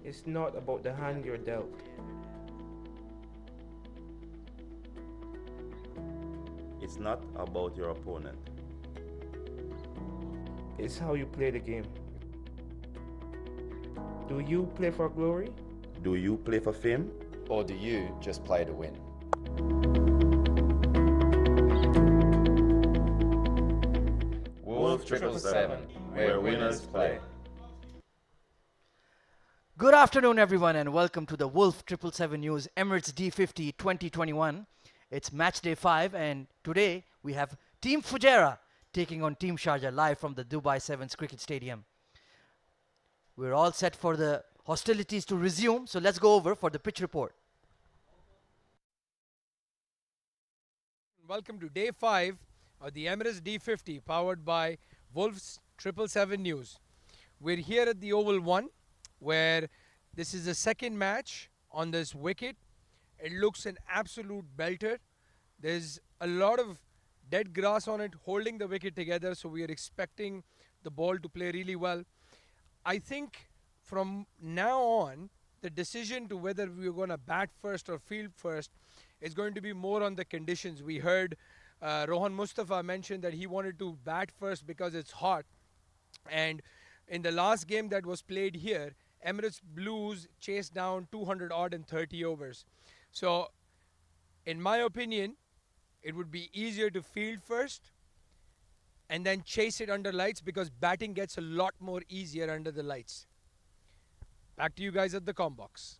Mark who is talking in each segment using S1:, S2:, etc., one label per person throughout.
S1: It's not about the hand you're dealt.
S2: It's not about your opponent.
S1: It's how you play the game. Do you play for glory?
S2: Do you play for fame?
S3: Or do you just play to win? WOLF777, where winners play.
S4: Good afternoon, everyone, and welcome to the WOLF777 News Emirates D50 2021. It's match day 5, and today we have Team Fujairah taking on Team Sharjah live from the Dubai Sevens Cricket Stadium. We're all set for the hostilities to resume, so let's go over for the pitch report.
S5: Welcome to day 5 of the Emirates D50 powered by WOLF777 News. We're here at the Oval 1 where this is the second match on this wicket. It looks an absolute belter. There's a lot of dead grass on it holding the wicket together, so we are expecting the ball to play really well. I think from now on, the decision to whether we're going to bat first or field first is going to be more on the conditions. We heard Rohan Mustafa mention that he wanted to bat first because it's hot. And in the last game that was played here, Emirates Blues chased down 200 odd in 30 overs. So, in my opinion, it would be easier to field first and then chase it under lights because batting gets a lot more easier under the lights. Back to you guys at the comm box.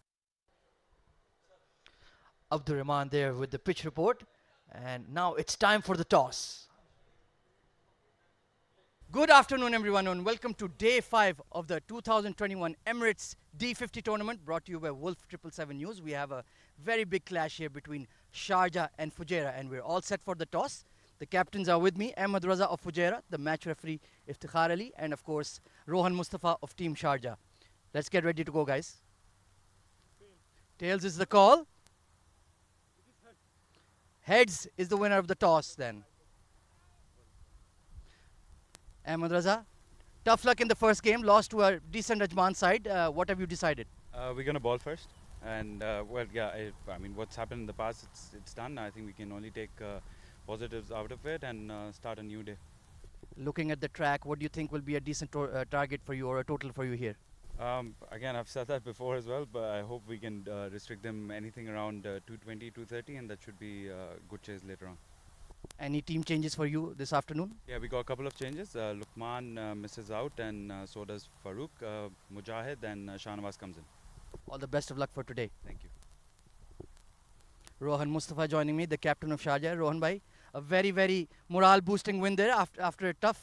S4: Abdur Rahman there with the pitch report, and now it's time for the toss. Good afternoon, everyone, and welcome to day 5 of the 2021 Emirates D50 tournament brought to you by WOLF777 News. We have a very big clash here between Sharjah and Fujairah, and we're all set for the toss. The captains are with me, Ahmed Raza of Fujairah, the match referee Iftikhar Ali, and of course Rohan Mustafa of Team Sharjah. Let's get ready to go, guys. Tails is the call. Heads is the winner of the toss then. Ahmed Raza, tough luck in the first game, lost to a decent Ajman side. What have you decided?
S6: We're going to ball first. And, I mean, what's happened in the past, it's done. I think we can only take positives out of it and start a new day.
S4: Looking at the track, what do you think will be a decent target for you or a total for you here?
S6: Again, I've said that before as well, but I hope we can restrict them anything around 220, 230, and that should be a good chase later on.
S4: Any team changes for you this afternoon?
S6: Yeah, we got a couple of changes. Luqman misses out, and so does Farooq. Mujahid and Shahnawaz comes in.
S4: All the best of luck for today.
S6: Thank you.
S4: Rohan Mustafa joining me, the captain of Sharjah. Rohan bhai, a very, very morale-boosting win there. After a tough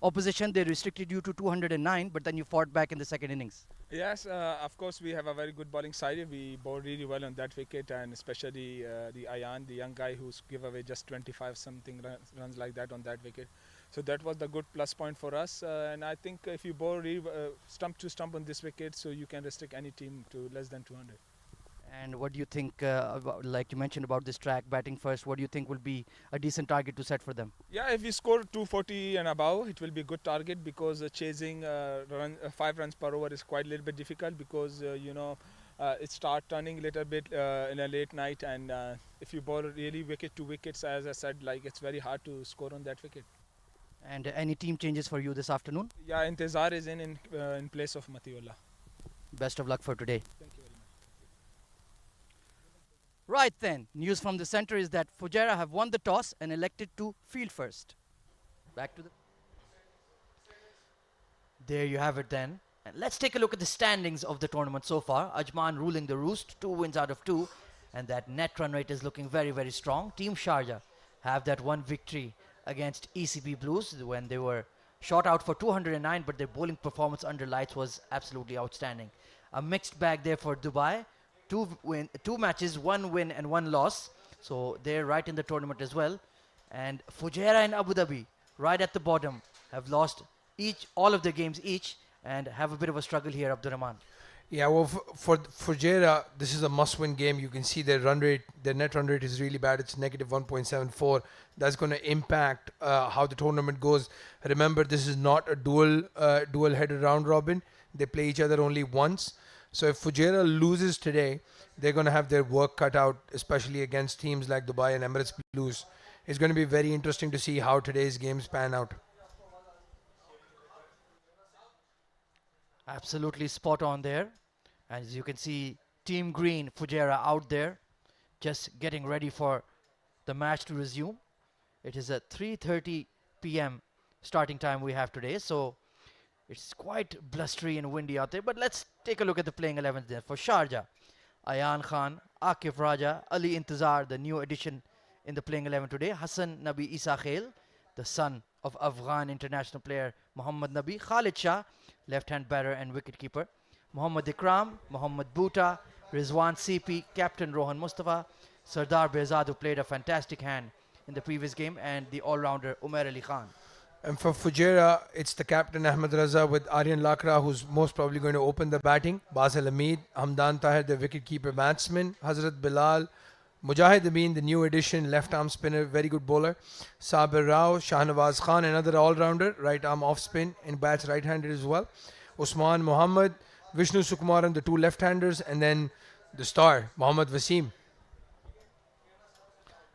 S4: opposition, they restricted you to 209, but then you fought back in the second innings.
S7: Yes, of course we have a very good bowling side. We bowled really well on that wicket, and especially the Ayan, the young guy who's give away just 25 something runs like that on that wicket. So that was the good plus point for us. And I think if you bowl really, stump to stump on this wicket, so you can restrict any team to less than 200.
S4: And what do you think, like you mentioned about this track, batting first, what do you think will be a decent target to set for them?
S7: Yeah, if we score 240 and above, it will be a good target because chasing 5 runs per over is quite a little bit difficult because, it starts turning a little bit in a late night, and if you bowl really wicket to wickets, as I said, like it's very hard to score on that wicket.
S4: And any team changes for you this afternoon?
S7: Yeah, Intezar is in place of Matiullah.
S4: Best of luck for today.
S7: Thank you very much.
S4: Right then, news from the center is that Fujairah have won the toss and elected to field first. Back to the... There you have it then. And let's take a look at the standings of the tournament so far. Ajman ruling the roost, 2 wins out of 2. And that net run rate is looking very, very strong. Team Sharjah have that one victory against ECB Blues when they were shot out for 209, but their bowling performance under lights was absolutely outstanding. A mixed bag there for Dubai. 2 matches, 1 win and 1 loss. So they're right in the tournament as well. And Fujairah and Abu Dhabi, right at the bottom, have lost all of their games each and have a bit of a struggle here, Abdur Rahman.
S8: Yeah, well, for Fujairah, this is a must-win game. You can see their run rate, their net run rate is really bad. It's negative 1.74. That's going to impact how the tournament goes. Remember, this is not a dual-headed round robin. They play each other only once. So if Fujairah loses today, they're going to have their work cut out, especially against teams like Dubai and Emirates Blues. It's going to be very interesting to see how today's games pan out.
S4: Absolutely spot on there. As you can see, Team Green, Fujairah out there, just getting ready for the match to resume. It is at 3:30 p.m. starting time we have today, so it's quite blustery and windy out there. But let's take a look at the playing 11 there. For Sharjah, Ayan Khan, Akif Raja, Ali Intizar, the new addition in the playing 11 today. Hassan Nabi Isa Khail, the son of Afghan international player Muhammad Nabi. Khalid Shah, left-hand batter and wicketkeeper. Muhammad Ikram, Muhammad Bhuta, Rizwan CP, captain Rohan Mustafa, Sardar Behzad, who played a fantastic hand in the previous game, and the all-rounder Umair Ali Khan.
S8: And for Fujairah, it's the captain Ahmed Raza with Aryan Lakra, who's most probably going to open the batting. Basel Hamid, Hamdan Tahir, the wicketkeeper batsman. Hazrat Bilal, Mujahid Amin, the new addition, left arm spinner, very good bowler. Sabir Rao, Shahnawaz Khan, another all-rounder, right arm off spin and bats right-handed as well. Usman Muhammad, Vishnu Sukumaran, the two left-handers, and then the star, Mohammad Wasim.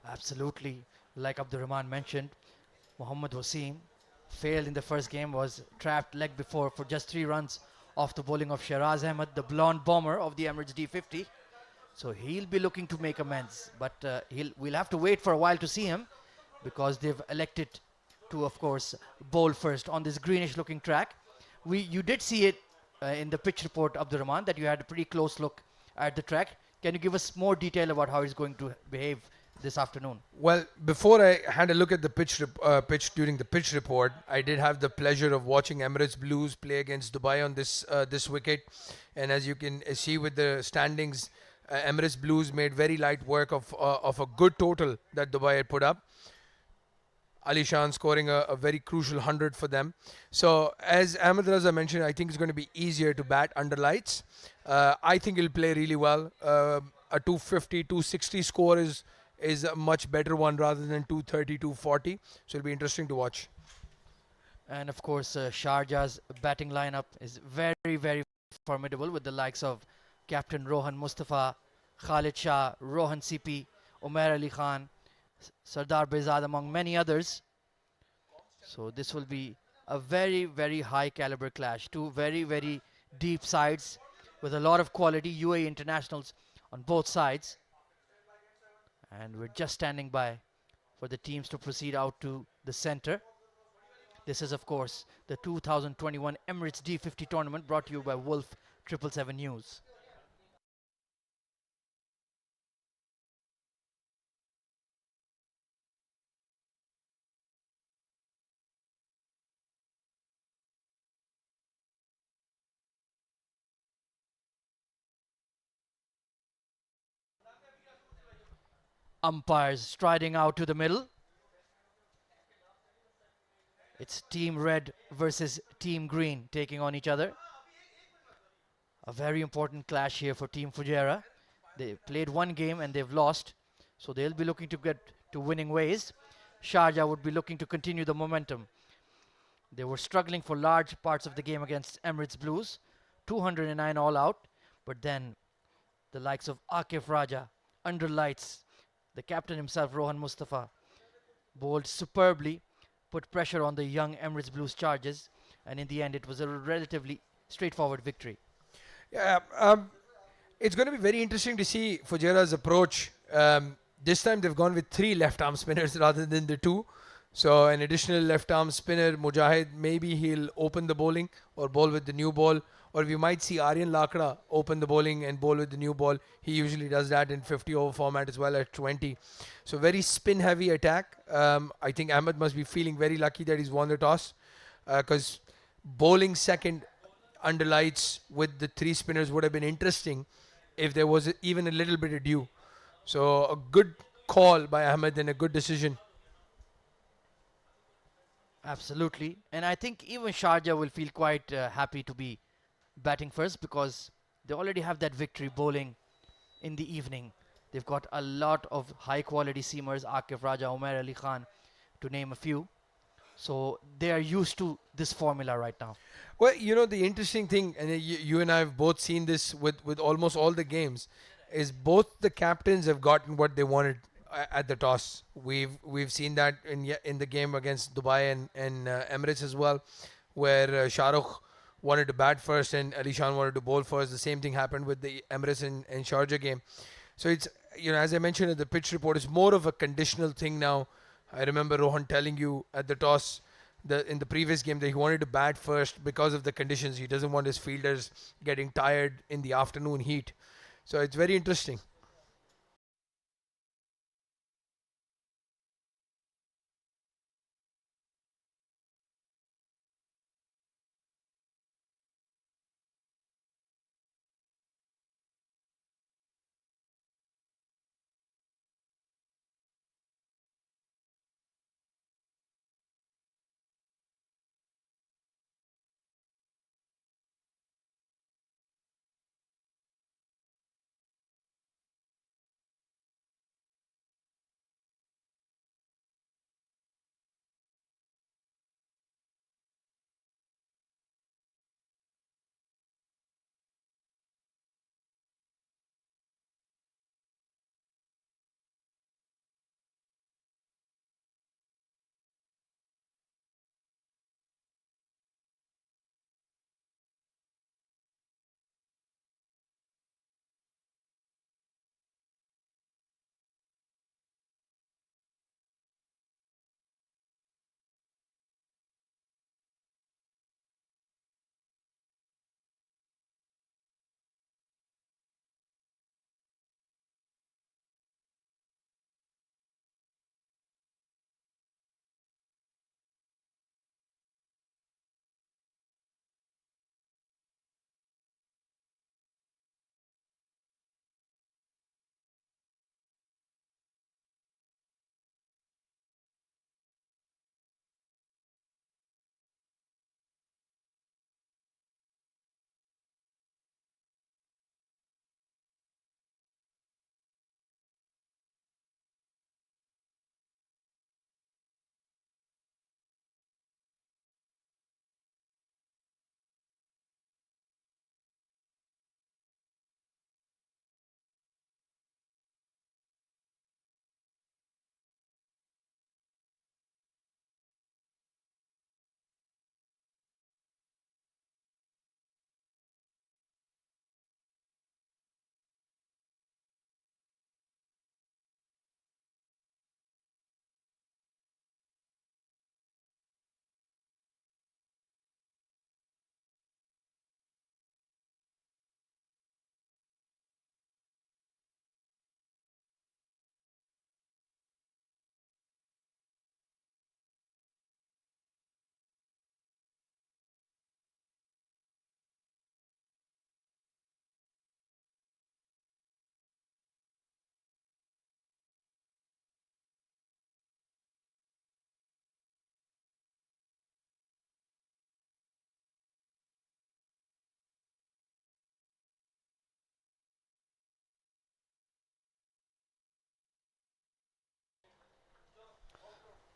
S4: Absolutely, like Abdurrahman mentioned, Mohammad Wasim failed in the first game, was trapped leg before for just 3 runs off the bowling of Shiraz Ahmed, the blonde bomber of the Emirates D50. So he'll be looking to make amends, but we'll have to wait for a while to see him, because they've elected to, of course, bowl first on this greenish looking track. You did see it in the pitch report, Abdurrahman, that you had a pretty close look at the track. Can you give us more detail about how he's going to behave this afternoon?
S8: Well, before I had a look at the pitch during the pitch report, I did have the pleasure of watching Emirates Blues play against Dubai on this wicket, and as you can see with the standings, Emirates Blues made very light work of a good total that Dubai had put up. Ali Shan scoring a very crucial 100 for them. So as Ahmed Raza mentioned, I think it's going to be easier to bat under lights. I think he'll play really well. A 250, 260 score is a much better one rather than 230, 240. So it'll be interesting to watch.
S4: And of course, Sharjah's batting lineup is very, very formidable, with the likes of Captain Rohan Mustafa, Khalid Shah, Rohan CP, Umair Ali Khan, Sardar Behzad, among many others. So this will be a very, very high caliber clash. Two very, very deep sides with a lot of quality, UAE internationals on both sides. And we're just standing by for the teams to proceed out to the center. This is, of course, the 2021 Emirates D50 tournament, brought to you by WOLF777 News. Umpires striding out to the middle. It's Team Red versus Team Green taking on each other. A very important clash here for Team Fujairah. They played one game and they've lost, so they'll be looking to get to winning ways. Sharjah would be looking to continue the momentum. They were struggling for large parts of the game against Emirates Blues, 209 all out, but then the likes of Akif Raja, under lights, the captain himself, Rohan Mustafa, bowled superbly, put pressure on the young Emirates Blues charges, and in the end it was a relatively straightforward victory.
S8: Yeah, it's going to be very interesting to see Fujairah's approach. This time they've gone with 3 left-arm spinners rather than the 2. So an additional left-arm spinner, Mujahid, maybe he'll open the bowling or bowl with the new ball. Or we might see Aryan Lakra open the bowling and bowl with the new ball. He usually does that in 50 over format as well at 20. So very spin-heavy attack. I think Ahmed must be feeling very lucky that he's won the toss, because bowling second under lights with the 3 spinners would have been interesting if there was even a little bit of dew. So a good call by Ahmed and a good decision.
S4: Absolutely. And I think even Sharjah will feel quite happy to be batting first, because they already have that victory bowling in the evening. They've got a lot of high quality seamers, Akif Raja, Umair Ali Khan, to name a few. So they are used to this formula right now.
S8: Well, you know, the interesting thing, and you and I have both seen this with almost all the games, is both the captains have gotten what they wanted at the toss. We've seen that in the game against Dubai and Emirates as well, where Shah Rukh wanted to bat first and Ali Shan wanted to bowl first. The same thing happened with the Emirates and Sharjah game. So it's, you know, as I mentioned in the pitch report, it's more of a conditional thing now. I remember Rohan telling you at the toss in the previous game that he wanted to bat first because of the conditions. He doesn't want his fielders getting tired in the afternoon heat. So it's very interesting.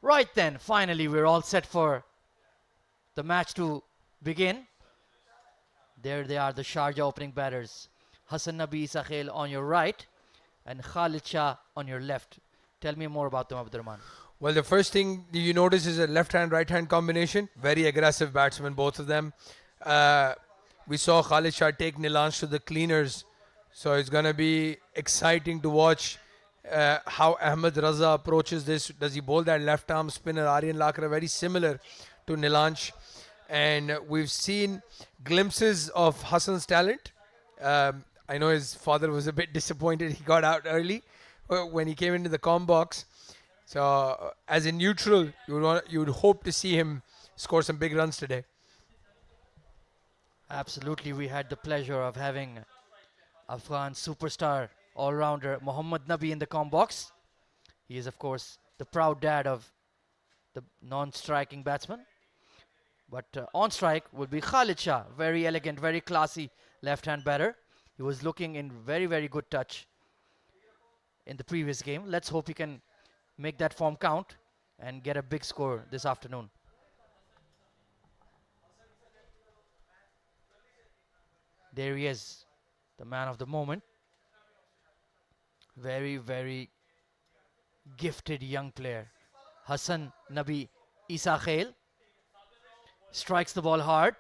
S4: Right then, finally we're all set for the match to begin. There they are, the Sharjah opening batters. Hassan Nabi Isakhel on your right and Khalid Shah on your left. Tell me more about them, Abdurrahman.
S8: Well, the first thing you notice is a left-hand, right-hand combination. Very aggressive batsmen, both of them. We saw Khalid Shah take Nilansh to the cleaners. So it's going to be exciting to watch how Ahmed Raza approaches this. Does he bowl that left-arm spinner, Aryan Lakra, very similar to Nilansh? And we've seen glimpses of Hassan's talent. I know his father was a bit disappointed he got out early when he came into the comm box. So as a neutral, you would hope to see him score some big runs today.
S4: Absolutely, we had the pleasure of having Afghan superstar all-rounder Mohammad Nabi in the comm box. He is, of course, the proud dad of the non-striking batsman. But on strike would be Khalid Shah, very elegant, very classy left-hand batter. He was looking in very, very good touch in the previous game. Let's hope he can make that form count and get a big score this afternoon. There he is, the man of the moment. Very, very gifted young player. Hassan Nabi Isa Khail strikes the ball hard.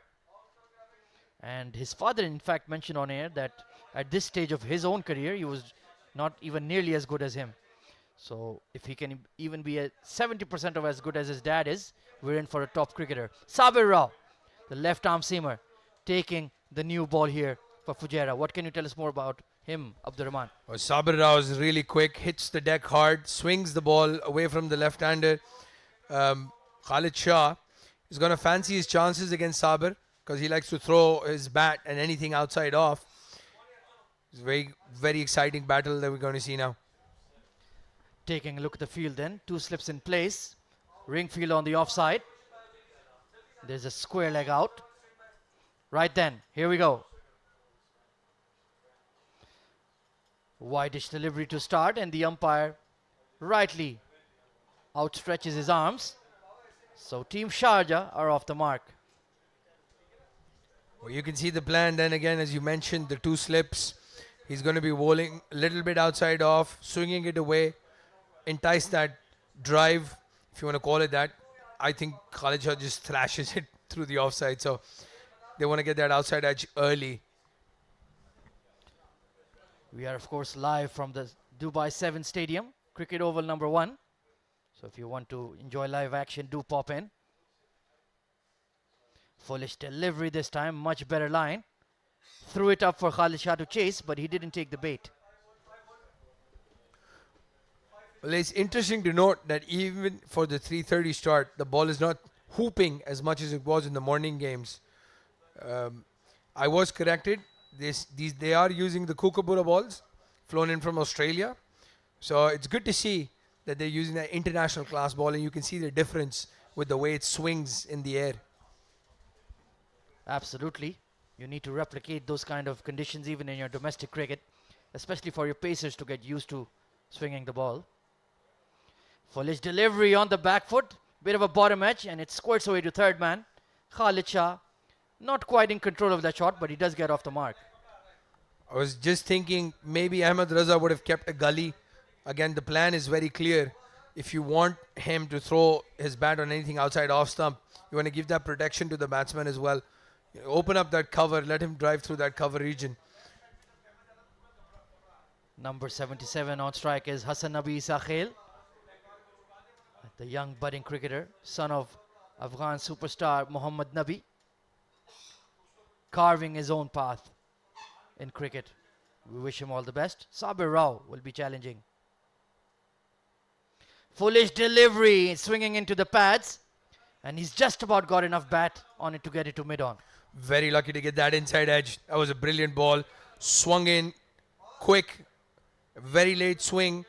S4: And his father, in fact, mentioned on air that at this stage of his own career, he was not even nearly as good as him. So if he can even be at 70% of as good as his dad is, we're in for a top cricketer. Sabir Rao, the left arm seamer, taking the new ball here for Fujairah. What can you tell us more about him, Abdurrahman?
S8: Well, Sabir Rao is really quick, hits the deck hard, swings the ball away from the left-hander. Khalid Shah is going to fancy his chances against Sabir because he likes to throw his bat and anything outside off. It's a very, very exciting battle that we're going to see now.
S4: Taking a look at the field then. Two slips in place. Ringfield on the offside. There's a square leg out. Right then, here we go. Wide-ish delivery to start, and the umpire rightly outstretches his arms. So Team Sharjah are off the mark.
S8: Well, you can see the plan then again, as you mentioned, the two slips. He's going to be bowling a little bit outside off, swinging it away, entice that drive, if you want to call it that. I think Khalid Shah just thrashes it through the offside, so they want to get that outside edge early.
S4: We are, of course, live from the Dubai 7 Stadium, Cricket Oval number 1. So if you want to enjoy live action, do pop in. Foolish delivery this time, much better line. Threw it up for Khalid Shah to chase, but he didn't take the bait.
S8: Well, it's interesting to note that even for the 3:30 start, the ball is not hooping as much as it was in the morning games. I was corrected. They are using the Kookaburra balls, flown in from Australia. So it's good to see that they're using that international class ball, and you can see the difference with the way it swings in the air.
S4: Absolutely. You need to replicate those kind of conditions even in your domestic cricket, especially for your pacers to get used to swinging the ball. Foolish delivery on the back foot. Bit of a bottom edge, and it squirts away to third man. Khalid Shah, not quite in control of that shot, but he does get off the mark.
S8: I was just thinking maybe Ahmed Raza would have kept a gully. Again, the plan is very clear. If you want him to throw his bat on anything outside off stump, you want to give that protection to the batsman as well. You know, open up that cover, let him drive through that cover region.
S4: Number 77 on strike is Hassan Nabi Isa Khail, the young budding cricketer, son of Afghan superstar Muhammad Nabi, carving his own path in cricket. We wish him all the best. Sabir Rao will be challenging. Foolish delivery, swinging into the pads, and he's just about got enough bat on it to get it to mid-on.
S8: Very lucky to get that inside edge. That was a brilliant ball. Swung in quick, very late swing,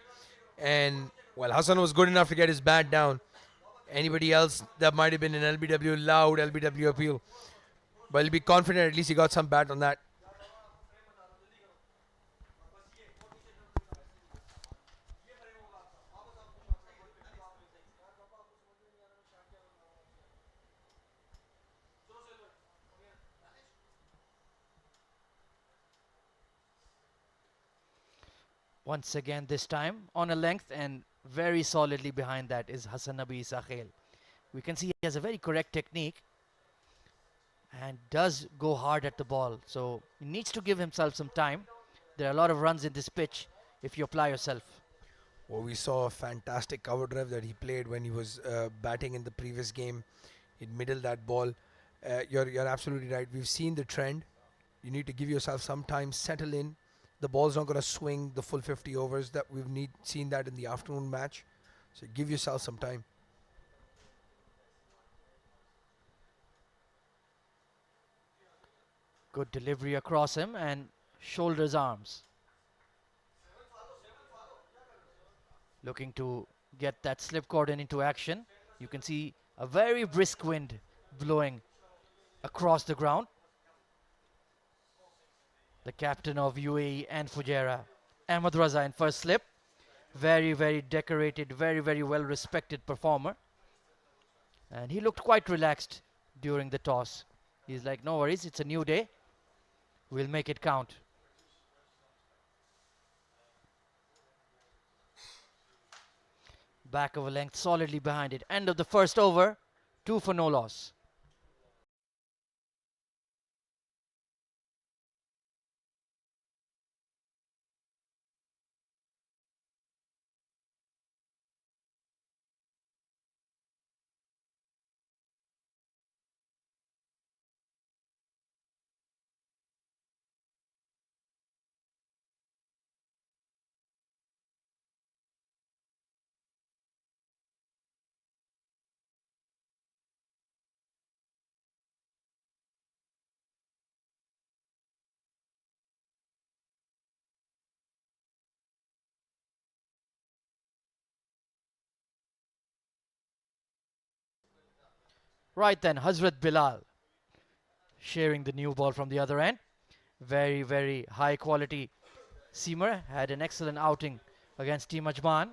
S8: and well, Hassan was good enough to get his bat down. Anybody else, that might have been an LBW, loud LBW appeal. But he'll be confident at least he got some bat on that.
S4: Once again, this time on a length, and very solidly behind that is Hassan Nabi Isa Khail. We can see he has a very correct technique and does go hard at the ball. So he needs to give himself some time. There are a lot of runs in this pitch if you apply yourself.
S8: Well, we saw a fantastic cover drive that he played when he was batting in the previous game. He'd middle that ball. You're absolutely right. We've seen the trend. You need to give yourself some time, settle in. The ball's not going to swing the full 50 overs. That we've seen that in the afternoon match. So give yourself some time.
S4: Good delivery across him and shoulders arms. Looking to get that slip cordon into action. You can see a very brisk wind blowing across the ground. The captain of UAE and Fujairah, Ahmed Raza, in first slip. Very, very decorated, very, very well respected performer. And he looked quite relaxed during the toss. He's like, no worries, it's a new day. We'll make it count. Back of a length, solidly behind it. End of the first over. 2 for no loss. Right then, Hazrat Bilal sharing the new ball from the other end. Very, very high quality seamer. Had an excellent outing against Team Ajman.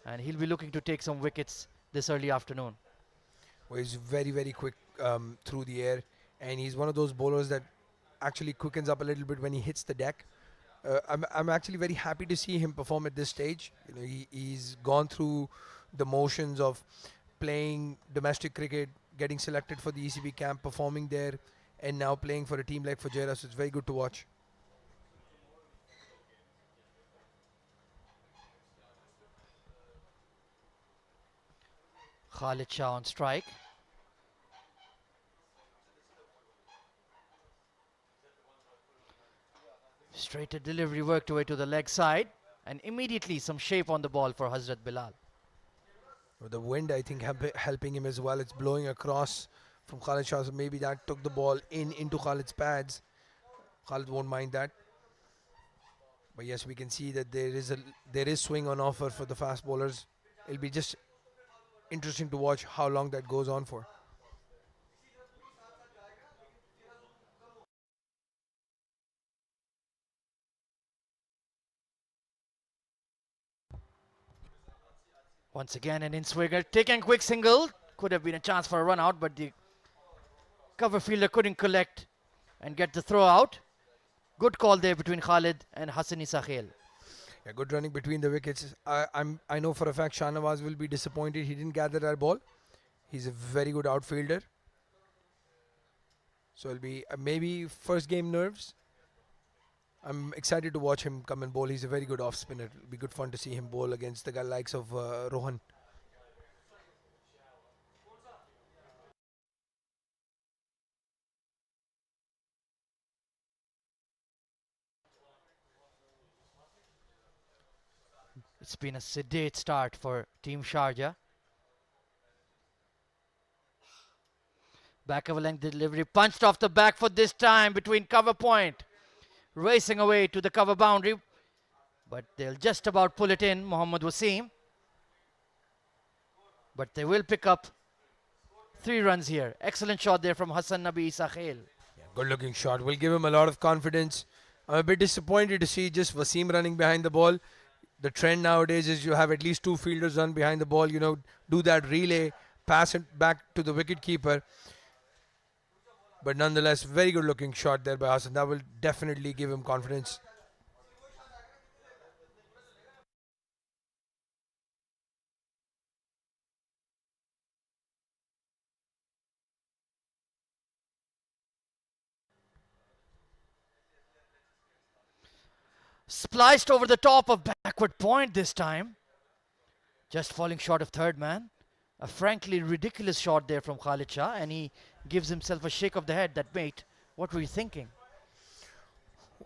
S4: And he'll be looking to take some wickets this early afternoon.
S8: Well, he's very, very quick through the air. And he's one of those bowlers that actually quickens up a little bit when he hits the deck. I'm actually very happy to see him perform at this stage. You know, he's gone through the motions of playing domestic cricket, getting selected for the ECB camp, performing there, and now playing for a team like Fujairah. So it's very good to watch.
S4: Khalid Shah on strike. Straighter delivery worked away to the leg side. And immediately some shape on the ball for Hazrat Bilal.
S8: With the wind, I think, helping him as well. It's blowing across from Khalid Shah, so maybe that took the ball into Khalid's pads. Khalid won't mind that. But yes, we can see that there is swing on offer for the fast bowlers. It'll be just interesting to watch how long that goes on for.
S4: Once again, an in-swinger. Taking a quick single. Could have been a chance for a run out, but the cover fielder couldn't collect and get the throw out. Good call there between Khalid and Hassani Sakhel.
S8: Yeah, good running between the wickets. I know for a fact Shahnawaz will be disappointed he didn't gather that ball. He's a very good outfielder. So it'll be maybe first game nerves. I'm excited to watch him come and bowl. He's a very good off spinner. It'll be good fun to see him bowl against the likes of Rohan.
S4: It's been a sedate start for Team Sharjah. Back of a length delivery, punched off the back foot this time between cover point. Racing away to the cover boundary, but they'll just about pull it in, Mohammad Wasim. But they will pick up 3 runs here. Excellent shot there from Hassan Nabi Sakhel.
S8: Yeah, good looking shot. Will give him a lot of confidence. I'm a bit disappointed to see just Wasim running behind the ball. The trend nowadays is you have at least 2 fielders run behind the ball, you know, do that relay, pass it back to the wicket keeper. But nonetheless, very good looking shot there by Hassan. That will definitely give him confidence.
S4: Spliced over the top of backward point this time. Just falling short of third man. A frankly ridiculous shot there from Khalid Shah, and he gives himself a shake of the head. That, mate, what were you thinking?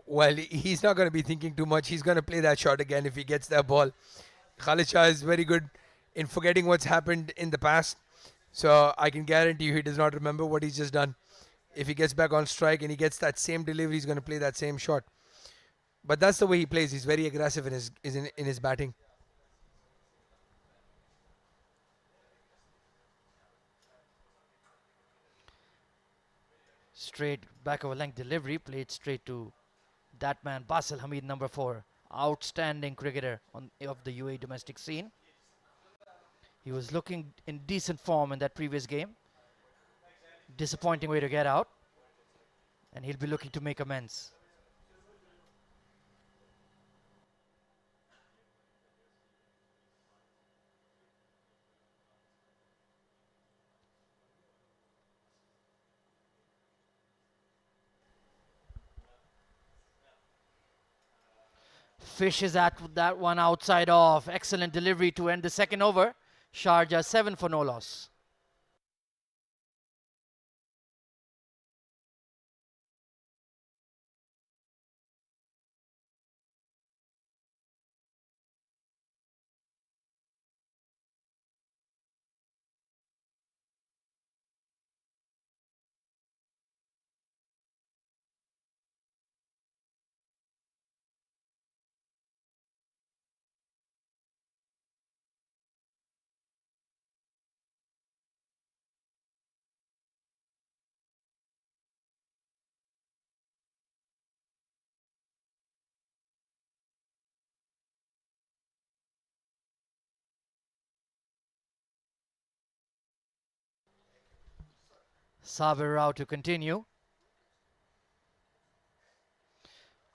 S8: Well, he's not going to be thinking too much. He's going to play that shot again if he gets that ball. Khalid Shah is very good in forgetting what's happened in the past. So I can guarantee you he does not remember what he's just done. If he gets back on strike and he gets that same delivery, he's going to play that same shot. But that's the way he plays. He's very aggressive in his batting.
S4: Straight back of a length delivery, played straight to that man, Basil Hamid, number 4. Outstanding cricketer of the UAE domestic scene. He was looking in decent form in that previous game. Disappointing way to get out. and he'll be looking to make amends. Fishes at that one outside off. Excellent delivery to end the second over. Sharjah 7 for no loss. Sabir Rao to continue.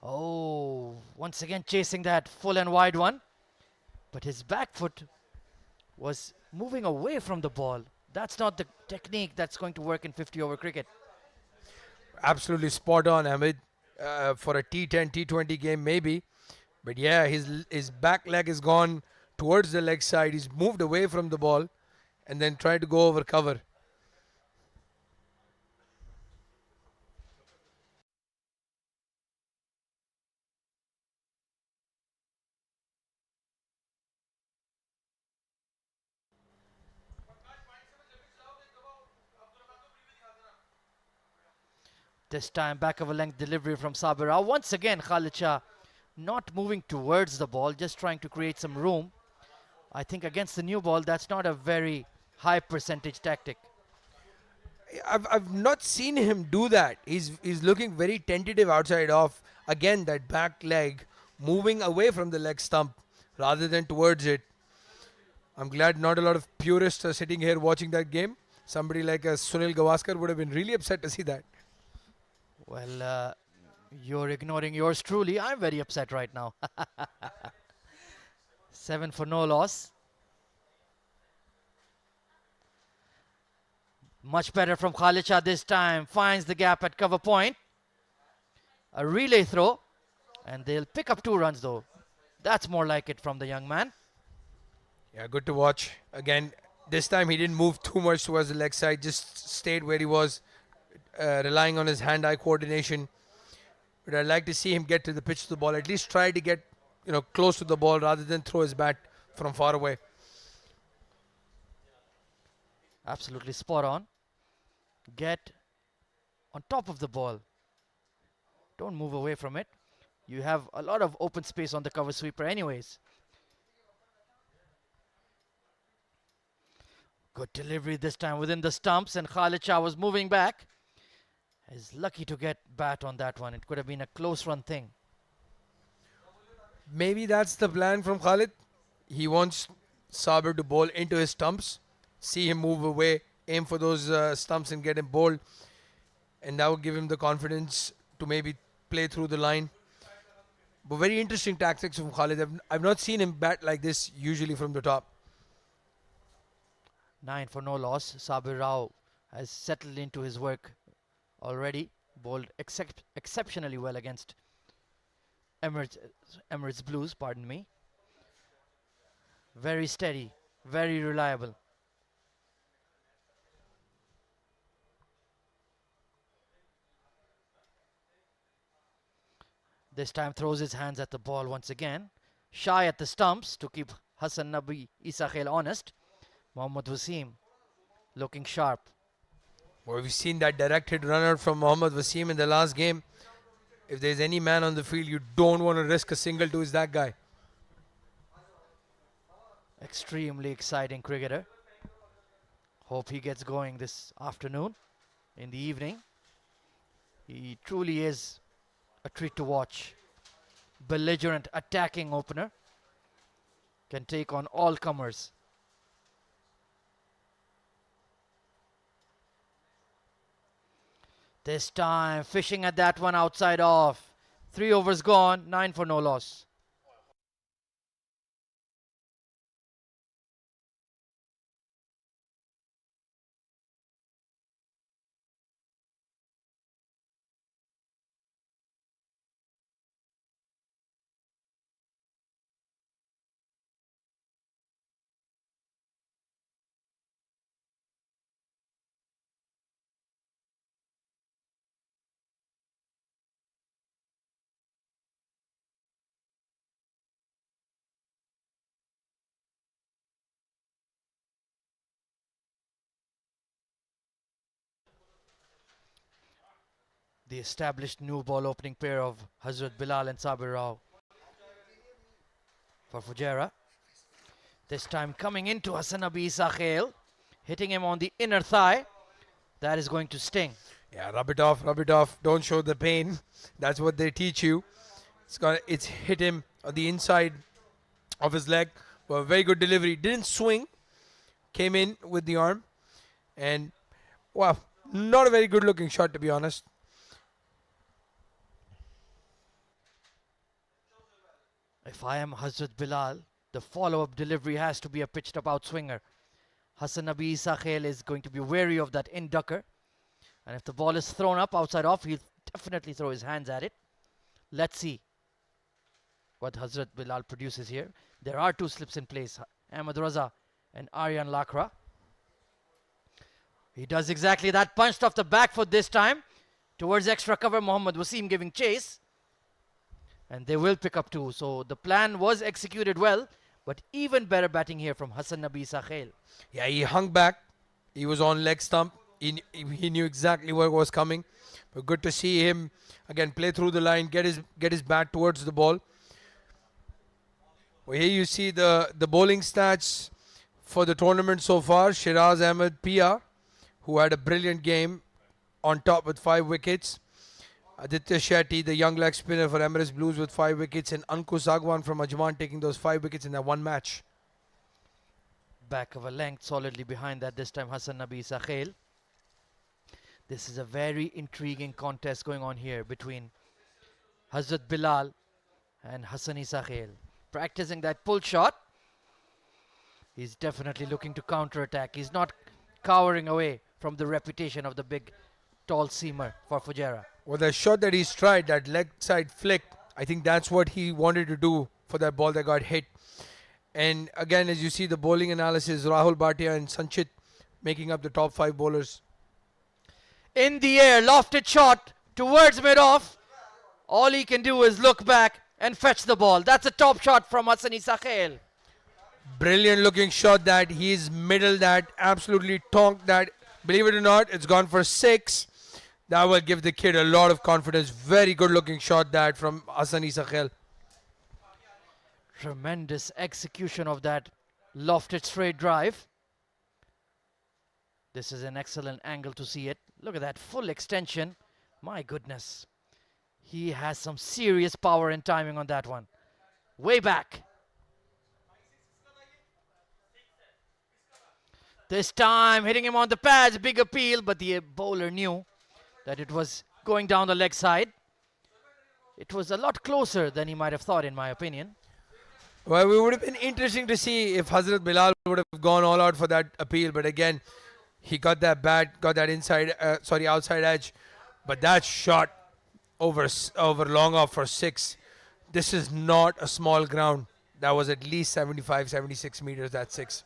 S4: Oh, once again chasing that full and wide one. But his back foot was moving away from the ball. That's not the technique that's going to work in 50 over cricket.
S8: Absolutely spot on, Hamid. For a T10, T20 game, maybe. But yeah, his back leg is gone towards the leg side. He's moved away from the ball and then tried to go over cover.
S4: This time back of a length delivery from Sabir Rao. Once again, Khalid Shah not moving towards the ball, just trying to create some room. I think against the new ball, that's not a very high percentage tactic.
S8: I've not seen him do that. He's looking very tentative outside off. Again, that back leg moving away from the leg stump rather than towards it. I'm glad not a lot of purists are sitting here watching that game. Somebody like a Sunil Gavaskar would have been really upset to see that.
S4: Well, you're ignoring yours truly. I'm very upset right now. 7 for no loss. Much better from Khalid Shah this time. Finds the gap at cover point. A relay throw. And they'll pick up 2 runs though. That's more like it from the young man.
S8: Yeah, good to watch. Again, this time he didn't move too much towards the leg side. Just stayed where he was, relying on his hand-eye coordination. But I'd like to see him get to the pitch of the ball. At least try to get, close to the ball rather than throw his bat from far away.
S4: Absolutely spot on. Get on top of the ball. Don't move away from it. You have a lot of open space on the cover sweeper anyways. Good delivery this time within the stumps, and Khalid Shah was moving back. He's lucky to get bat on that one. It could have been a close run thing.
S8: Maybe that's the plan from Khalid. He wants Sabir to bowl into his stumps, see him move away, aim for those stumps and get him bowled. And that will give him the confidence to maybe play through the line. But very interesting tactics from Khalid. I've not seen him bat like this usually from the top.
S4: 9 for no loss. Sabir Rao has settled into his work already. Bowled exceptionally well against Emirates Blues, pardon me. Very steady, very reliable. This time throws his hands at the ball once again. Shy at the stumps to keep Hassan Nabi Isa Khail honest. Mohammad Wasim looking sharp.
S8: Well, we've seen that direct hit run out from Mohammad Wasim in the last game. If there's any man on the field you don't want to risk a single to, is that guy.
S4: Extremely exciting cricketer. Hope he gets going this afternoon, in the evening. He truly is a treat to watch. Belligerent attacking opener. Can take on all comers. This time fishing at that one outside off. 3 overs gone, 9 for no loss. The established new ball opening pair of Hazrat Bilal and Sabir Rao for Fujairah. This time coming into Hassan Nabi Sakhel, hitting him on the inner thigh. That is going to sting.
S8: Yeah, rub it off, rub it off. Don't show the pain. That's what they teach you. It's hit him on the inside of his leg. Well, very good delivery. Didn't swing. Came in with the arm. And, wow, not a very good looking shot, to be honest.
S4: If I am Hazrat Bilal, the follow-up delivery has to be a pitched up outswinger. Hassan Nabi Sakhel is going to be wary of that inducker. And if the ball is thrown up outside off, he'll definitely throw his hands at it. Let's see what Hazrat Bilal produces here. There are 2 slips in place, Ahmed Raza and Aryan Lakra. He does exactly that, punched off the back foot this time. Towards extra cover, Mohammad Wasim giving chase. And they will pick up 2. So the plan was executed well, but even better batting here from Hassan Nabi Sakhel.
S8: Yeah, he hung back. He was on leg stump. He knew exactly what was coming. But good to see him again play through the line, get his bat towards the ball. Well, here you see the bowling stats for the tournament so far. Shiraz Ahmed Pia, who had a brilliant game, on top with 5 wickets. Aditya Shetty, the young leg spinner for Emirates Blues, with 5 wickets, and Ankush Agwan from Ajman taking those 5 wickets in that one match.
S4: Back of a length, solidly behind that this time Hassan Nabi Sakhel. This is a very intriguing contest going on here between Hazrat Bilal and Hassani Sakhel. Practicing that pull shot. He's definitely looking to counter-attack. He's not cowering away from the reputation of the big, tall seamer for Fujairah.
S8: Well, the shot that he's tried, that leg side flick, I think that's what he wanted to do for that ball that got hit. And again, as you see the bowling analysis, Rahul Bhatia and Sanchit making up the top 5 bowlers.
S4: In the air, lofted shot towards mid-off. All he can do is look back and fetch the ball. That's a top shot from Hassani Sakhel.
S8: Brilliant looking shot that. He's middled that, absolutely tonked that. Believe it or not, it's gone for 6. That will give the kid a lot of confidence. Very good looking shot that from Hassani Sakhel.
S4: Tremendous execution of that lofted straight drive. This is an excellent angle to see it. Look at that full extension. My goodness. He has some serious power and timing on that one. Way back. This time hitting him on the pads. Big appeal, but the bowler knew that it was going down the leg side. It was a lot closer than he might have thought, in my opinion.
S8: Well, it would have been interesting to see if Hazrat Bilal would have gone all out for that appeal. But again, he got that bat, got that outside edge. But that shot over long off for 6. This is not a small ground. That was at least 75, 76 meters, that 6.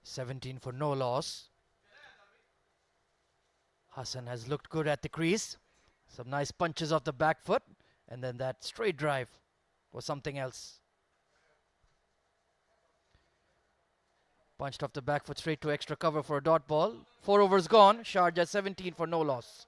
S4: 17 for no loss. Hassan has looked good at the crease. Some nice punches off the back foot. And then that straight drive was something else. Punched off the back foot straight to extra cover for a dot ball. 4 overs gone. Sharjah 17 for no loss.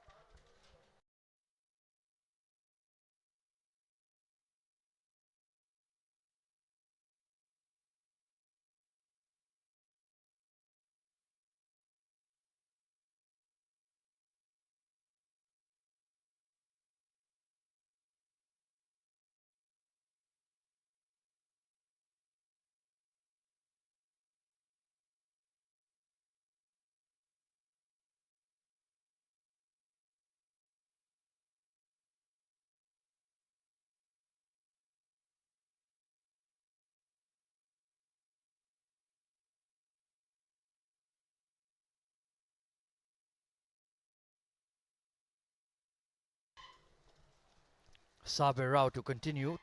S4: Sabir Rao to continue.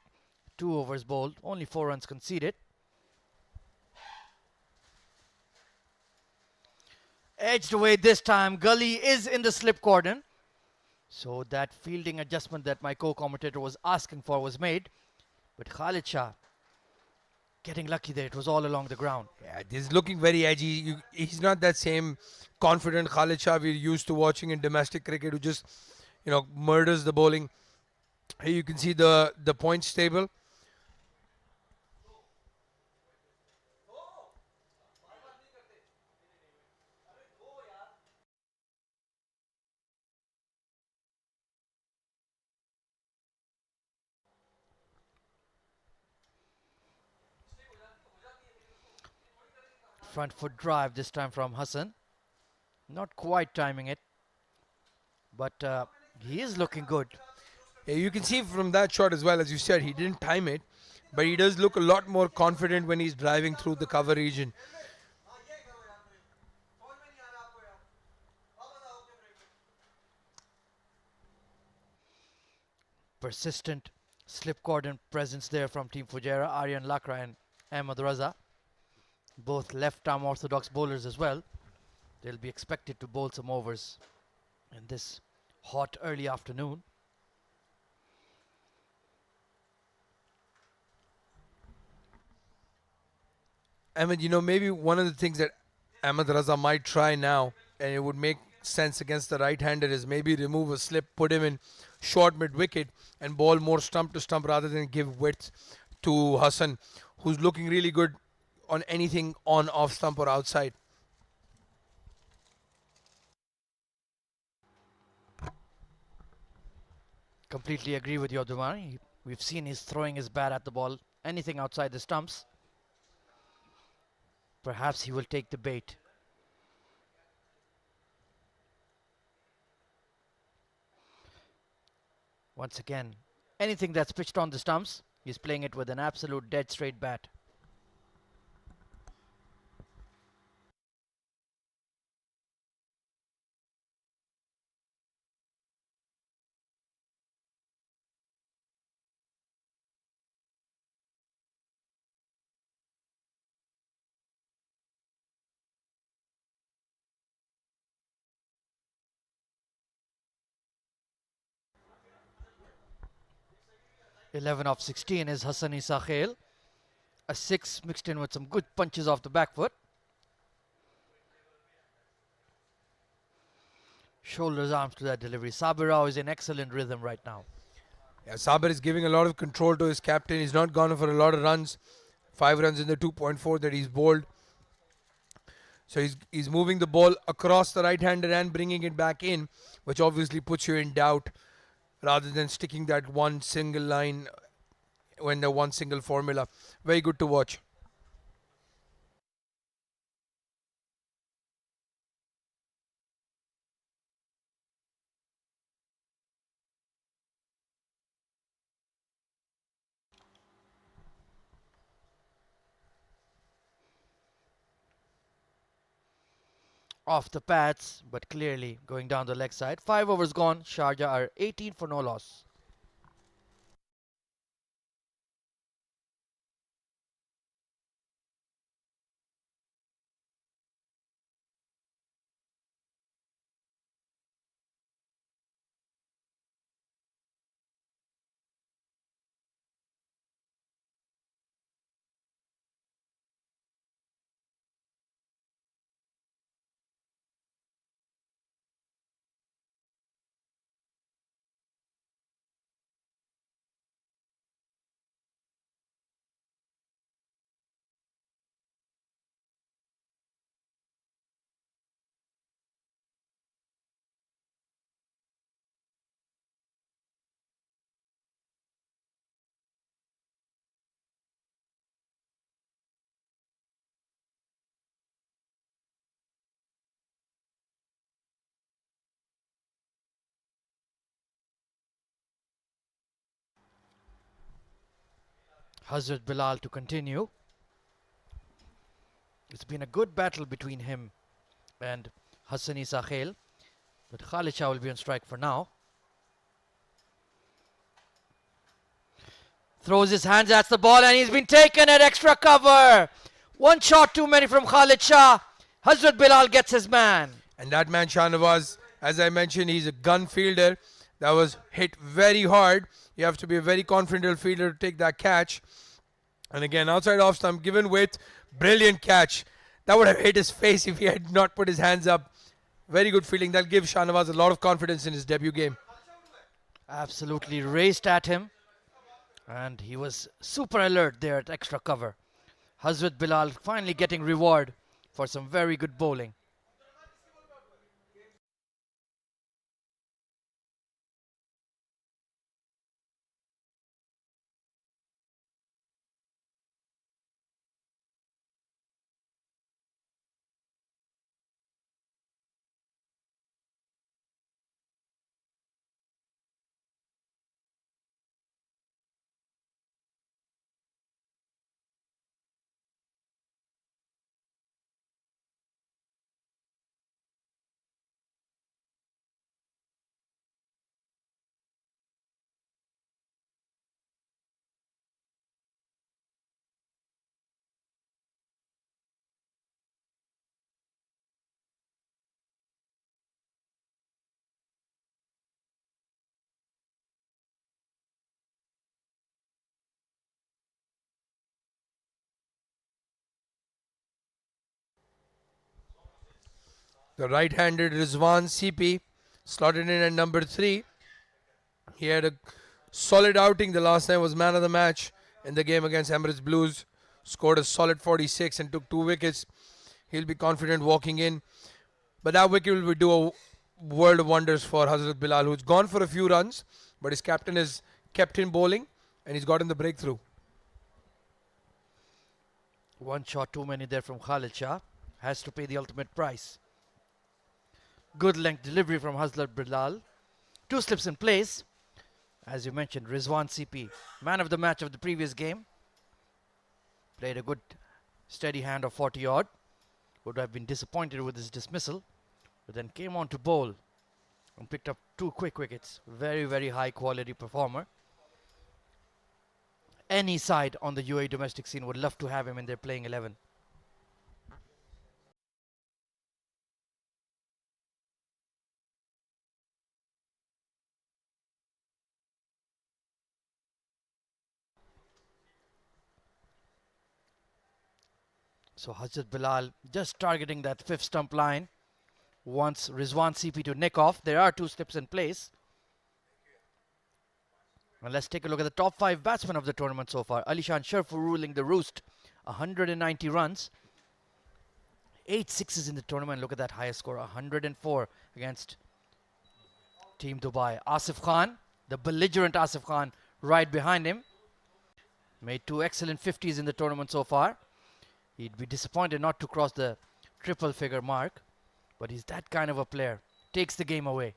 S4: 2 overs bowled, only 4 runs conceded. Edged away this time. Gully is in the slip cordon. So that fielding adjustment that my co-commentator was asking for was made. But Khalid Shah getting lucky there. It was all along the ground.
S8: Yeah, this is looking very edgy. He's not that same confident Khalid Shah we're used to watching in domestic cricket, who just, murders the bowling. Here you can see the points table.
S4: Front foot drive this time from Hassan. Not quite timing it. But he is looking good.
S8: Yeah, you can see from that shot as well, as you said, he didn't time it, but he does look a lot more confident when he's driving through the cover region.
S4: Persistent slip cordon presence there from Team Fujairah, Aryan Lakra and Ahmed Raza. Both left-arm orthodox bowlers as well. They'll be expected to bowl some overs in this hot early afternoon.
S8: Ahmed, maybe one of the things that Ahmed Raza might try now, and it would make sense against the right-hander, is maybe remove a slip, put him in short mid-wicket and bowl more stump to stump rather than give width to Hassan, who's looking really good on anything on, off stump or outside.
S4: Completely agree with you, Abdulmani. We've seen he's throwing his bat at the ball, anything outside the stumps. Perhaps he will take the bait. Once again, anything that's pitched on the stumps, he's playing it with an absolute dead straight bat. "11 off 16 is Hassani Sakhel. A 6 mixed in with some good punches off the back foot. Shoulders, arms to that delivery. Sabir Rao is in excellent rhythm right now.
S8: Yeah, Sabir is giving a lot of control to his captain. He's not gone for a lot of runs. 5 runs in the 2.4 that he's bowled. So he's moving the ball across the right-hander and bringing it back in, which obviously puts you in doubt, rather than sticking that one single line when the one single formula. Very good to watch.
S4: Off the pads, but clearly going down the leg side. 5 overs gone. Sharjah are 18 for no loss. Hazrat Bilal to continue. It's been a good battle between him and Hassani Sakhel, but Khalid Shah will be on strike for now. Throws his hands at the ball and he's been taken at extra cover. One shot too many from Khalid Shah. Hazrat Bilal gets his man.
S8: And that man Shahnawaz, as I mentioned, he's a gun fielder. That was hit very hard. You have to be a very confident fielder to take that catch. And again, outside off stump, given width, brilliant catch. That would have hit his face if he had not put his hands up. Very good fielding. That'll give Shahnawaz a lot of confidence in his debut game.
S4: Absolutely raced at him. And he was super alert there at extra cover. Hazrat Bilal finally getting reward for some very good bowling.
S8: The right-handed Rizwan CP slotted in at number 3. He had a solid outing the last time, was man of the match in the game against Emirates Blues. Scored a solid 46 and took 2 wickets. He'll be confident walking in. But that wicket will do a world of wonders for Hazrat Bilal, who's gone for a few runs, but his captain has kept him bowling and he's gotten the breakthrough.
S4: One shot too many there from Khalid Shah. Has to pay the ultimate price. Good length delivery from Hazrat Bilal. 2 slips in place. As you mentioned, Rizwan CP, man of the match of the previous game. Played a good steady hand of 40 odd. Would have been disappointed with his dismissal, but then came on to bowl and picked up 2 quick wickets. Very, very high quality performer. Any side on the UAE domestic scene would love to have him in their playing 11. So Hazrat Bilal just targeting that 5th stump line. Wants Rizwan CP to nick off. There are 2 slips in place. And let's take a look at the top 5 batsmen of the tournament so far. Alishan Sharfu ruling the roost. 190 runs. 8 sixes in the tournament. Look at that highest score. 104 against Team Dubai. Asif Khan, the belligerent Asif Khan, right behind him. Made 2 excellent 50s in the tournament so far. He'd be disappointed not to cross the triple figure mark, but he's that kind of a player. Takes the game away.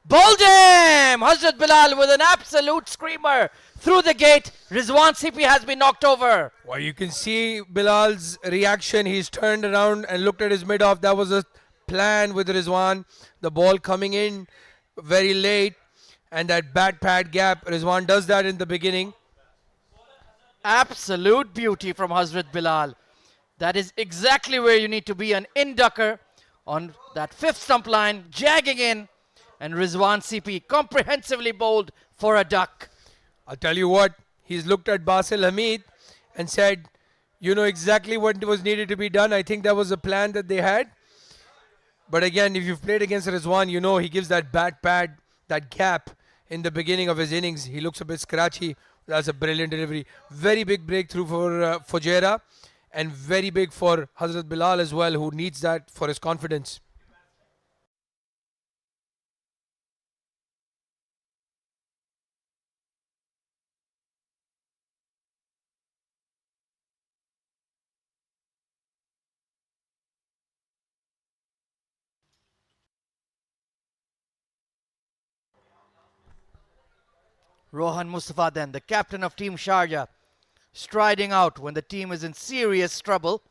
S4: Bowled him! Hazrat Bilal with an absolute screamer through the gate. Rizwan CP has been knocked over.
S8: Well, you can see Bilal's reaction. He's turned around and looked at his mid-off. That was a plan with Rizwan. The ball coming in very late and that bat pad gap. Rizwan does that in the beginning.
S4: Absolute beauty from Hazrat Bilal. That is exactly where you need to be, an in-ducker on that 5th stump line, jagging in, and Rizwan CP comprehensively bowled for a duck.
S8: I'll tell you what, he's looked at Basil Hamid and said, you know exactly what was needed to be done. I think that was a plan that they had. But again, if you've played against Rizwan, you know he gives that bat pad, that gap in the beginning of his innings. He looks a bit scratchy. That's a brilliant delivery. Very big breakthrough for Fujairah, and very big for Hazrat Bilal as well, who needs that for his confidence.
S4: Rohan Mustafa then, the captain of Team Sharjah, striding out when the team is in serious trouble.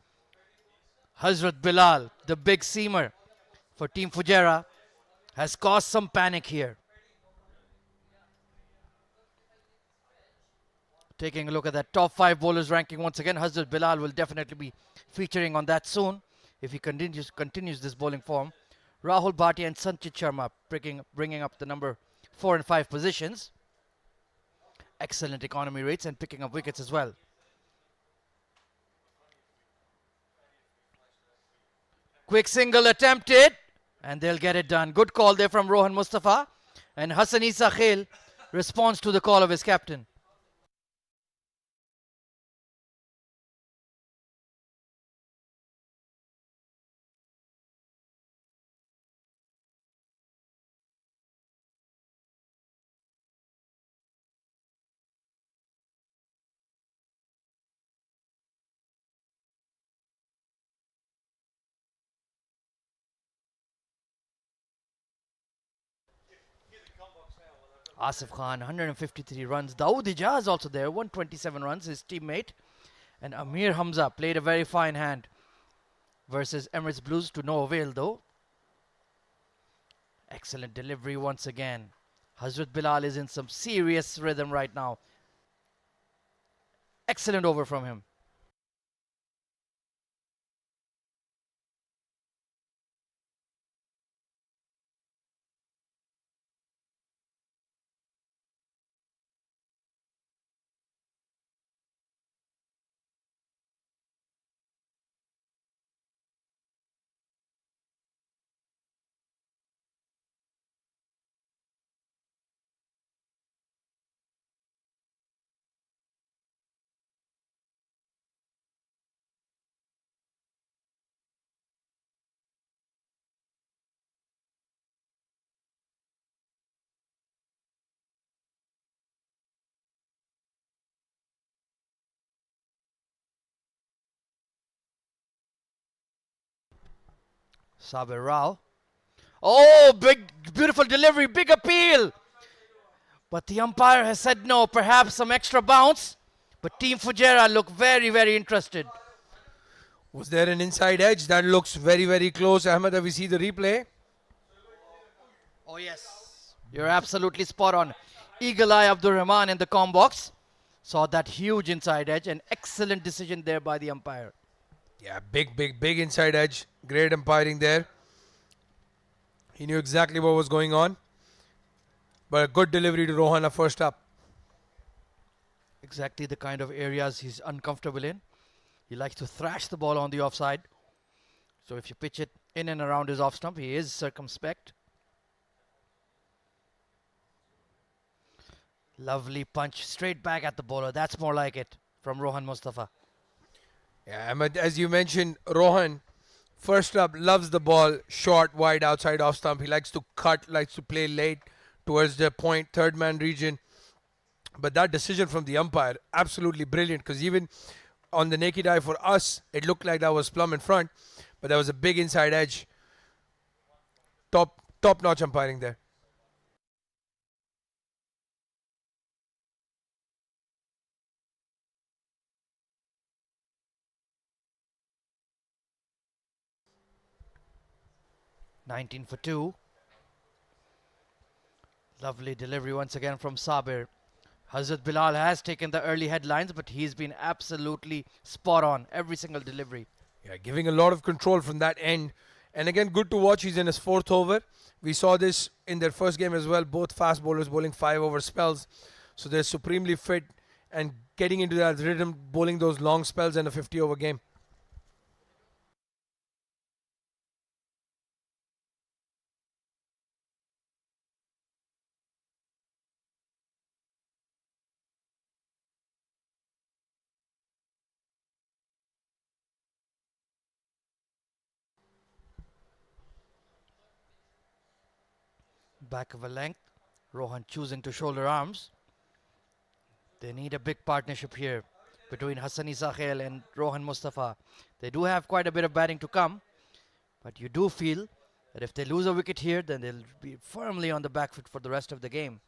S4: Hazrat Bilal, the big seamer for Team Fujairah, has caused some panic here. Taking a look at that top 5 bowlers ranking once again, Hazrat Bilal will definitely be featuring on that soon if he continues this bowling form. Rahul Bhatia and Sanchit Sharma bringing up the number 4 and 5 positions. Excellent economy rates and picking up wickets as well. Quick single attempted and they'll get it done. Good call there from Rohan Mustafa, and Hassan Isa Khail responds to the call of his captain. Asif Khan, 153 runs. Dawood Ijaz also there, 127 runs, his teammate. And Amir Hamza played a very fine hand versus Emirates Blues, to no avail though. Excellent delivery once again. Hazrat Bilal is in some serious rhythm right now. Excellent over from him. Sabir Rao. Oh, beautiful delivery, big appeal. But the umpire has said no, perhaps some extra bounce. But Team Fujairah look very, very interested.
S8: Was there an inside edge? That looks very, very close. Ahmed, have we see the replay?
S4: Oh, yes. You're absolutely spot on. Eagle Eye Abdur Rahman in the comm box saw that huge inside edge. An excellent decision there by the umpire.
S8: Yeah, big inside edge. Great umpiring there. He knew exactly what was going on. But a good delivery to Rohana first up.
S4: Exactly the kind of areas he's uncomfortable in. He likes to thrash the ball on the offside. So if you pitch it in and around his off stump, he is circumspect. Lovely punch straight back at the bowler. That's more like it from Rohan Mustafa.
S8: Yeah, Ahmed, as you mentioned, Rohan, first up, loves the ball short, wide, outside off stump. He likes to cut, likes to play late towards the point, third man region. But that decision from the umpire, absolutely brilliant, because even on the naked eye for us, it looked like that was plumb in front, but there was a big inside edge. Top notch umpiring there.
S4: "19 for 2. Lovely delivery once again from Sabir. Hazrat Bilal has taken the early headlines, but he's been absolutely spot on every single delivery.
S8: Yeah, giving a lot of control from that end. And again, good to watch. He's in his fourth over. We saw this in their first game as well. Both fast bowlers bowling 5 over spells. So they're supremely fit and getting into that rhythm, bowling those long spells in a 50 over game.
S4: Back of a length. Rohan choosing to shoulder arms. They need a big partnership here between Hassan Isa Khail and Rohan Mustafa. They do have quite a bit of batting to come, but you do feel that if they lose a wicket here, then they'll be firmly on the back foot for the rest of the game.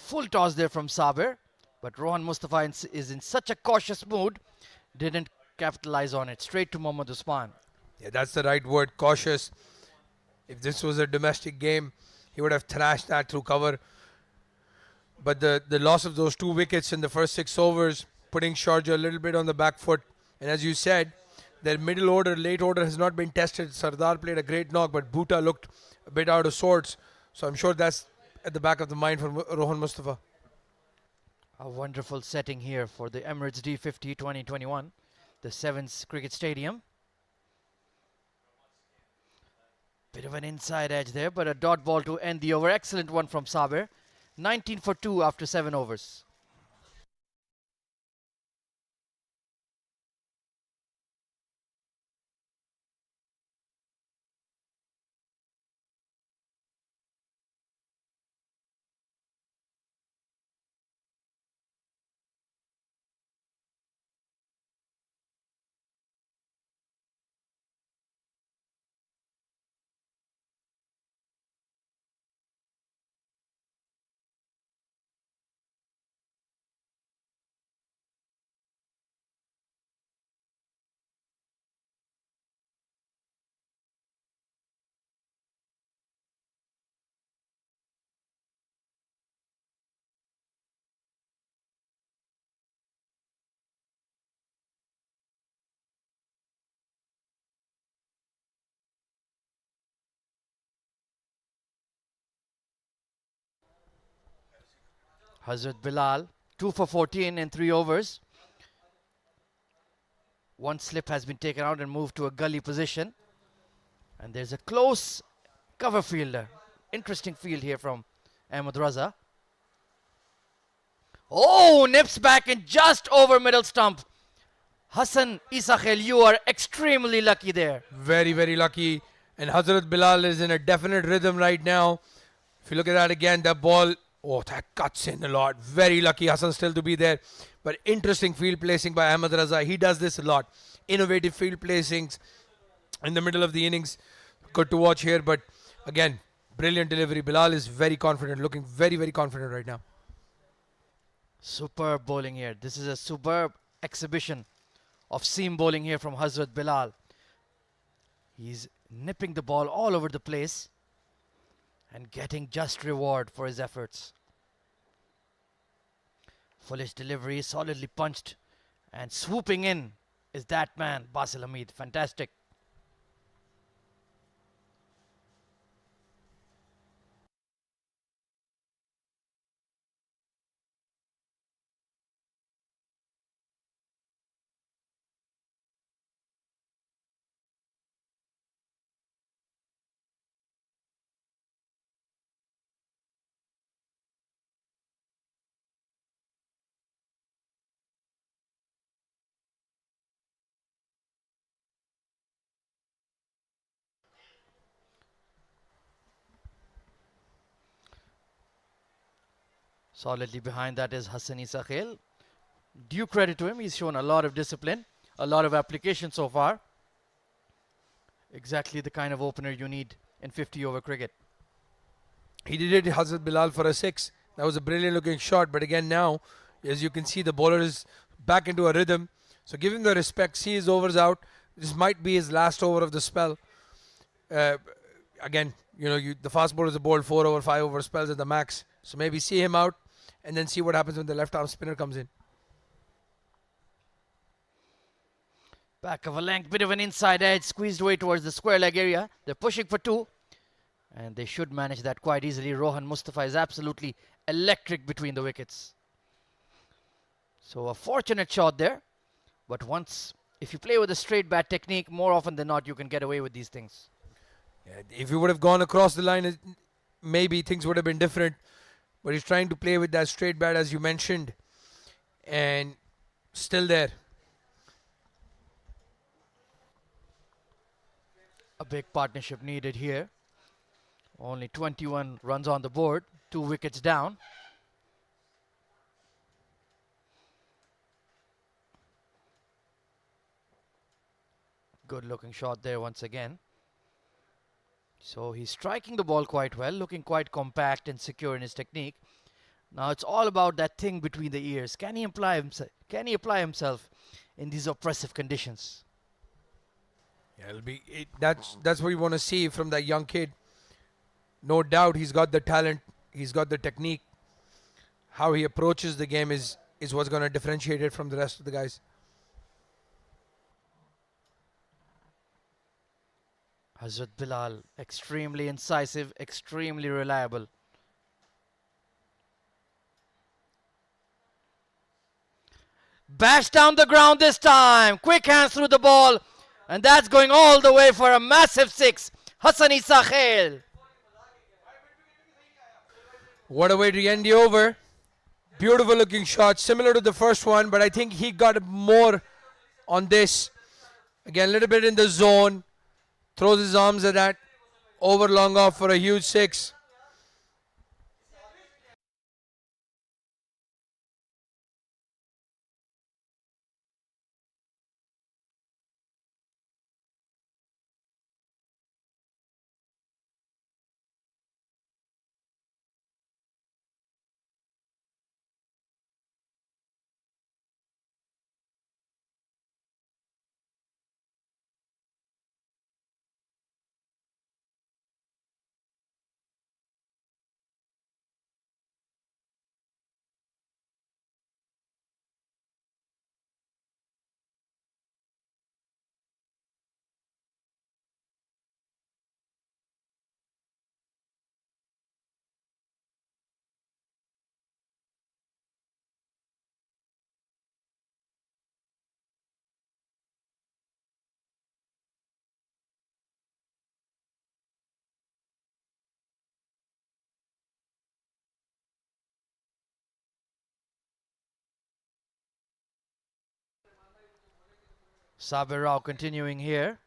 S4: Full toss there from Saber, but Rohan Mustafa is in such a cautious mood, didn't capitalize on it. Straight to Mohammad Usman.
S8: Yeah, that's the right word, cautious. If this was a domestic game, he would have thrashed that through cover. But the loss of those 2 wickets in the first 6 overs, putting Sharjah a little bit on the back foot. And as you said, their middle order, late order has not been tested. Sardar played a great knock, but Bhuta looked a bit out of sorts. So I'm sure that's at the back of the mind for Rohan Mustafa.
S4: A wonderful setting here for the Emirates D50 2021, the Sevens Cricket Stadium. Bit of an inside edge there, but a dot ball to end the over. Excellent one from Saber. 19 for 2 after 7 overs. Hazrat Bilal, 2 for 14 in 3 overs. One slip has been taken out and moved to a gully position. And there's a close cover fielder. Interesting field here from Ahmed Raza. Oh, nips back in just over middle stump. Hassan Isakhel, you are extremely lucky there.
S8: Very, very lucky. And Hazrat Bilal is in a definite rhythm right now. If you look at that again, that ball, oh, that cuts in a lot. Very lucky Hassan still to be there. But interesting field placing by Ahmed Raza. He does this a lot. Innovative field placings in the middle of the innings. Good to watch here. But again, brilliant delivery. Bilal is very confident, looking very, very confident right now.
S4: Superb bowling here. This is a superb exhibition of seam bowling here from Hazrat Bilal. He's nipping the ball all over the place and getting just reward for his efforts. Foolish delivery, solidly punched, and swooping in is that man, Basil Hamid. Fantastic. Solidly behind that is Hassan Isakhel. Due credit to him, he's shown a lot of discipline, a lot of application so far. Exactly the kind of opener you need in 50 over cricket.
S8: He did it, Hazrat Bilal, for a 6. That was a brilliant looking shot. But again now, as you can see, the bowler is back into a rhythm. So give him the respect. See his overs out. This might be his last over of the spell. Again, the fast bowlers are bowled 4 over, 5 over spells at the max. So maybe see him out and then see what happens when the left arm spinner comes in.
S4: Back of a length, bit of an inside edge, squeezed away towards the square leg area. They're pushing for 2. And they should manage that quite easily. Rohan Mustafa is absolutely electric between the wickets. So a fortunate shot there. But if you play with a straight bat technique, more often than not, you can get away with these things.
S8: Yeah, if he would have gone across the line, maybe things would have been different. But he's trying to play with that straight bat, as you mentioned. And still there.
S4: A big partnership needed here. Only 21 runs on the board, 2 wickets down. Good looking shot there once again. So he's striking the ball quite well, looking quite compact and secure in his technique. Now it's all about that thing between the ears. Can he apply himself? Can he apply himself in these oppressive conditions?
S8: Yeah, that's what you want to see from that young kid. No doubt he's got the talent, he's got the technique. How he approaches the game is what's going to differentiate it from the rest of the guys.
S4: Hazrat Bilal, extremely incisive, extremely reliable. Bash down the ground this time. Quick hands through the ball. And that's going all the way for a massive 6. Hassani Sakhel.
S8: What a way to end the over. Beautiful looking shot, similar to the first one, but I think he got more on this. Again, a little bit in the zone. Throws his arms at that. Over long off for a huge 6.
S4: Sabir Rao continuing here.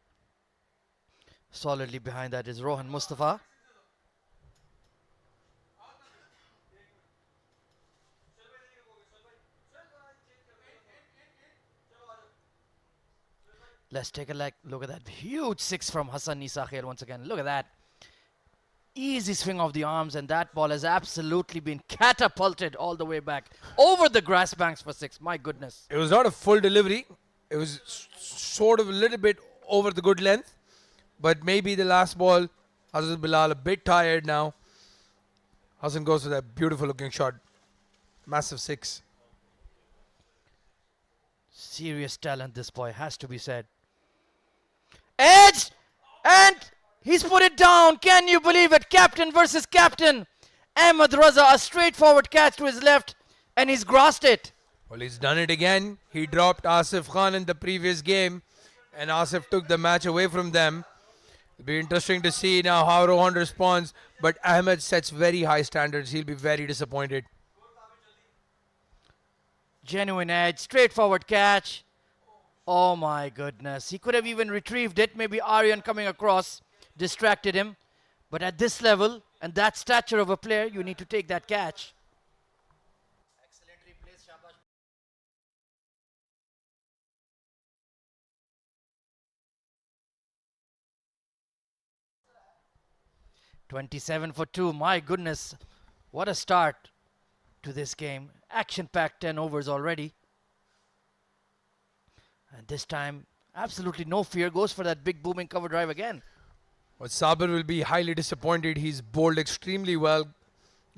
S4: Solidly behind that is Rohan Mustafa. Let's take a look at that huge 6 from Hassan Nisa Khair once again. Look at that. Easy swing of the arms, and that ball has absolutely been catapulted all the way back over the grass banks for 6. My goodness.
S8: It was not a full delivery. It was sort of a little bit over the good length. But maybe the last ball, Hazrat Bilal a bit tired now. Hassan goes for that beautiful looking shot. Massive 6.
S4: Serious talent, this boy, has to be said. Edge! And he's put it down. Can you believe it? Captain versus captain. Ahmed Raza, a straightforward catch to his left, and he's grasped it.
S8: Well, he's done it again. He dropped Asif Khan in the previous game, and Asif took the match away from them. It'll be interesting to see now how Rohan responds, but Ahmed sets very high standards. He'll be very disappointed.
S4: Genuine edge, straightforward catch. Oh my goodness. He could have even retrieved it. Maybe Aryan coming across distracted him. But at this level and that stature of a player, you need to take that catch. Excellent replays, Shabash. 27 for 2. My goodness. What a start to this game. Action-packed 10 overs already. And this time, absolutely no fear. Goes for that big booming cover drive again.
S8: But Sabir will be highly disappointed. He's bowled extremely well.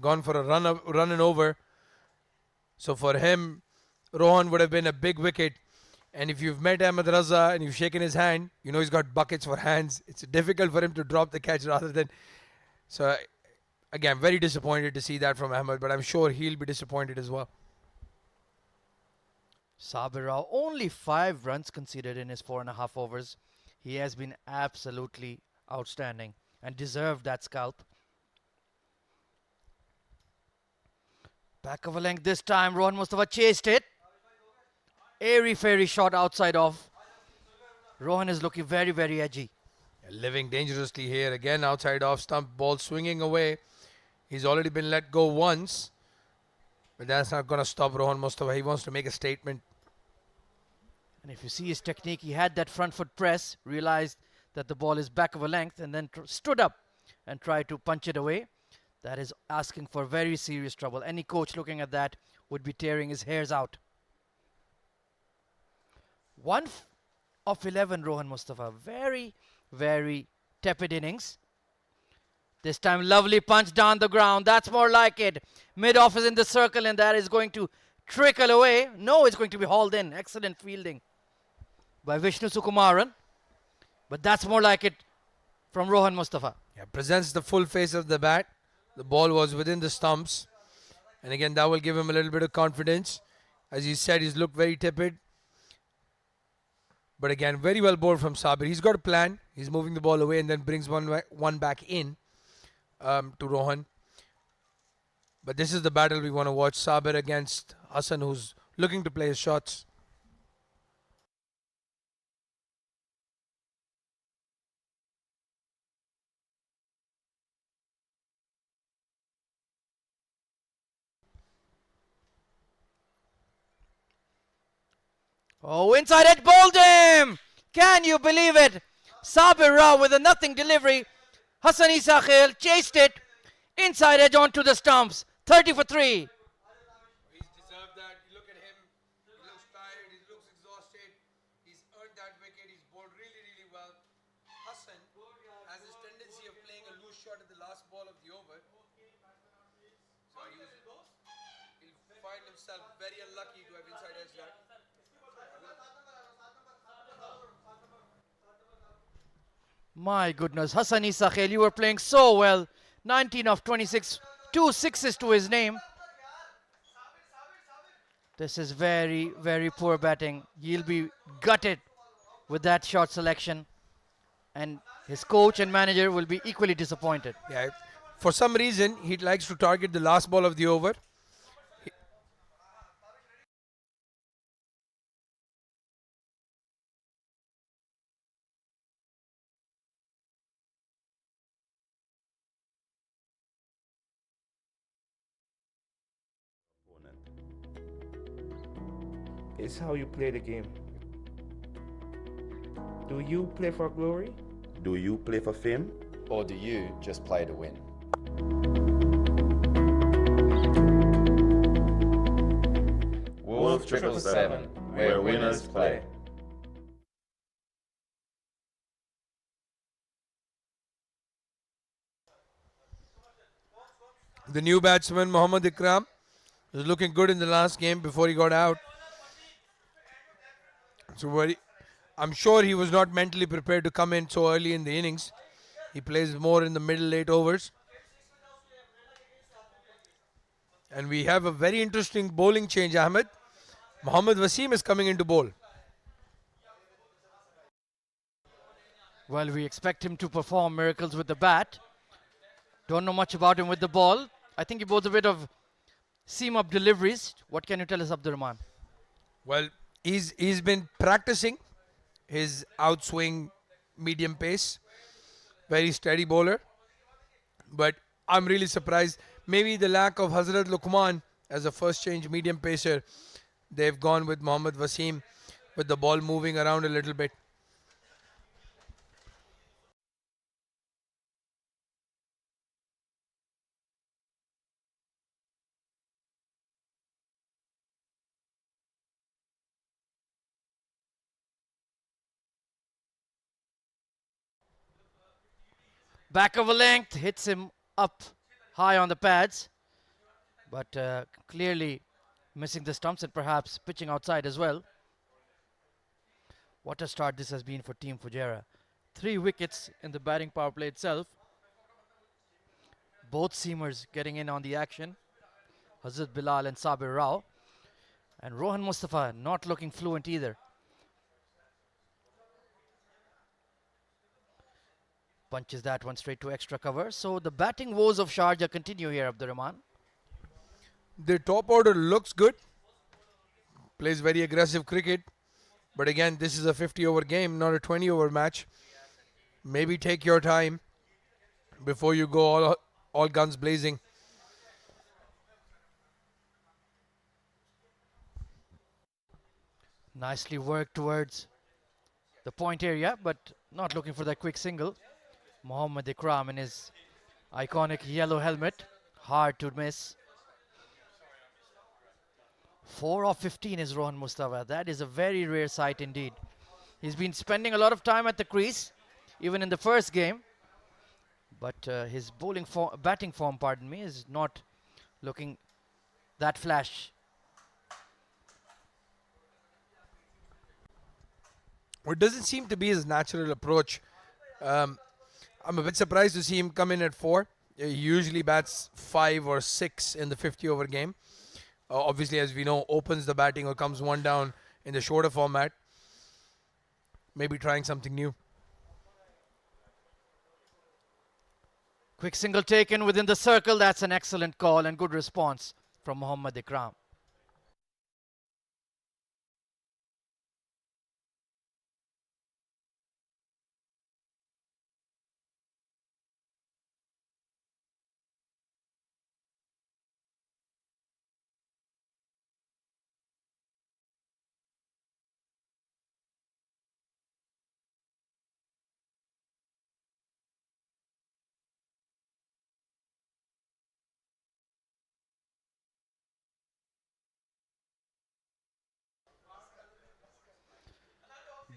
S8: Gone for a run and over. So for him, Rohan would have been a big wicket. And if you've met Ahmed Raza and you've shaken his hand, you know he's got buckets for hands. It's difficult for him to drop the catch rather than... So again, very disappointed to see that from Ahmed, but I'm sure he'll be disappointed as well.
S4: Sabir Rao, only 5 runs conceded in his 4.5 overs. He has been absolutely outstanding and deserved that scalp. Back of a length this time. Rohan Mustafa chased it. Airy-fairy shot outside off. Rohan is looking very, very edgy.
S8: Living dangerously here. Again, outside off stump. Ball swinging away. He's already been let go once. But that's not going to stop Rohan Mustafa. He wants to make a statement.
S4: And if you see his technique, he had that front foot press, realized that the ball is back of a length, and then stood up and tried to punch it away. That is asking for very serious trouble. Any coach looking at that would be tearing his hairs out. 1 of 11, Rohan Mustafa. Very, very tepid innings. This time, lovely punch down the ground. That's more like it. Mid-off is in the circle, and that is going to trickle away. No, it's going to be hauled in. Excellent fielding by Vishnu Sukumaran. But that's more like it from Rohan Mustafa.
S8: Yeah, presents the full face of the bat. The ball was within the stumps. And again, that will give him a little bit of confidence. As you said, he's looked very tepid. But again, very well bowled from Sabir. He's got a plan. He's moving the ball away and then brings one back in to Rohan. But this is the battle we want to watch. Sabir against Hassan, who's looking to play his shots.
S4: Oh, inside it, bowled him! Can you believe it? Sabir Rao with a nothing delivery. Hassan Isa Khail chased it. Inside edge onto the stumps. 30 for 3.
S8: He's deserved that. You look at him. He looks tired. He looks exhausted. He's earned that wicket. He's bowled really, really well. Hassan has this tendency of playing a loose shot at the last ball of the over. So he'll find himself very unlucky to have inside edge that.
S4: My goodness, Hassan Isa Khail, you were playing so well. 19 of 26, 2 sixes to his name. This is very, very poor batting. He'll be gutted with that shot selection. And his coach and manager will be equally disappointed.
S8: Yeah, for some reason, he likes to target the last ball of the over.
S1: It's how you play the game. Do you play for glory?
S2: Do you play for fame?
S3: Or do you just play to win? WOLF777, where winners play.
S8: The new batsman, Mohammad Ikram, was looking good in the last game before he got out. So I'm sure he was not mentally prepared to come in so early in the innings. He plays more in the middle late overs. And we have a very interesting bowling change, Ahmed. Mohammad Wasim is coming into bowl.
S4: Well, we expect him to perform miracles with the bat. Don't know much about him with the ball. I think he bowls a bit of seam-up deliveries. What can you tell us, Abdurrahman?
S8: Well, he's been practicing his outswing medium pace. Very steady bowler. But I'm really surprised. Maybe the lack of Hazrat Luqman as a first change medium pacer. They've gone with Mohammad Wasim with the ball moving around a little bit.
S4: Back of a length, hits him up high on the pads. But clearly missing the stumps and perhaps pitching outside as well. What a start this has been for Team Fujairah. 3 wickets in the batting power play itself. Both seamers getting in on the action. Hazrat Bilal and Sabir Rao. And Rohan Mustafa not looking fluent either. Punches that one straight to extra cover. So the batting woes of Sharjah continue here, Abdurrahman.
S8: The top order looks good. Plays very aggressive cricket. But again, this is a 50-over game, not a 20-over match. Maybe take your time before you go all guns blazing.
S4: Nicely worked towards the point area, but not looking for that quick single. Mohammad Ikram in his iconic yellow helmet. Hard to miss. 4 of 15 is Rohan Mustafa. That is a very rare sight indeed. He's been spending a lot of time at the crease, even in the first game. But his batting form, pardon me, is not looking that flash.
S8: It doesn't seem to be his natural approach. I'm a bit surprised to see him come in at 4. He usually bats 5 or 6 in the 50-over game. Obviously, as we know, opens the batting or comes one down in the shorter format. Maybe trying something new.
S4: Quick single taken within the circle. That's an excellent call and good response from Mohammad Ikram.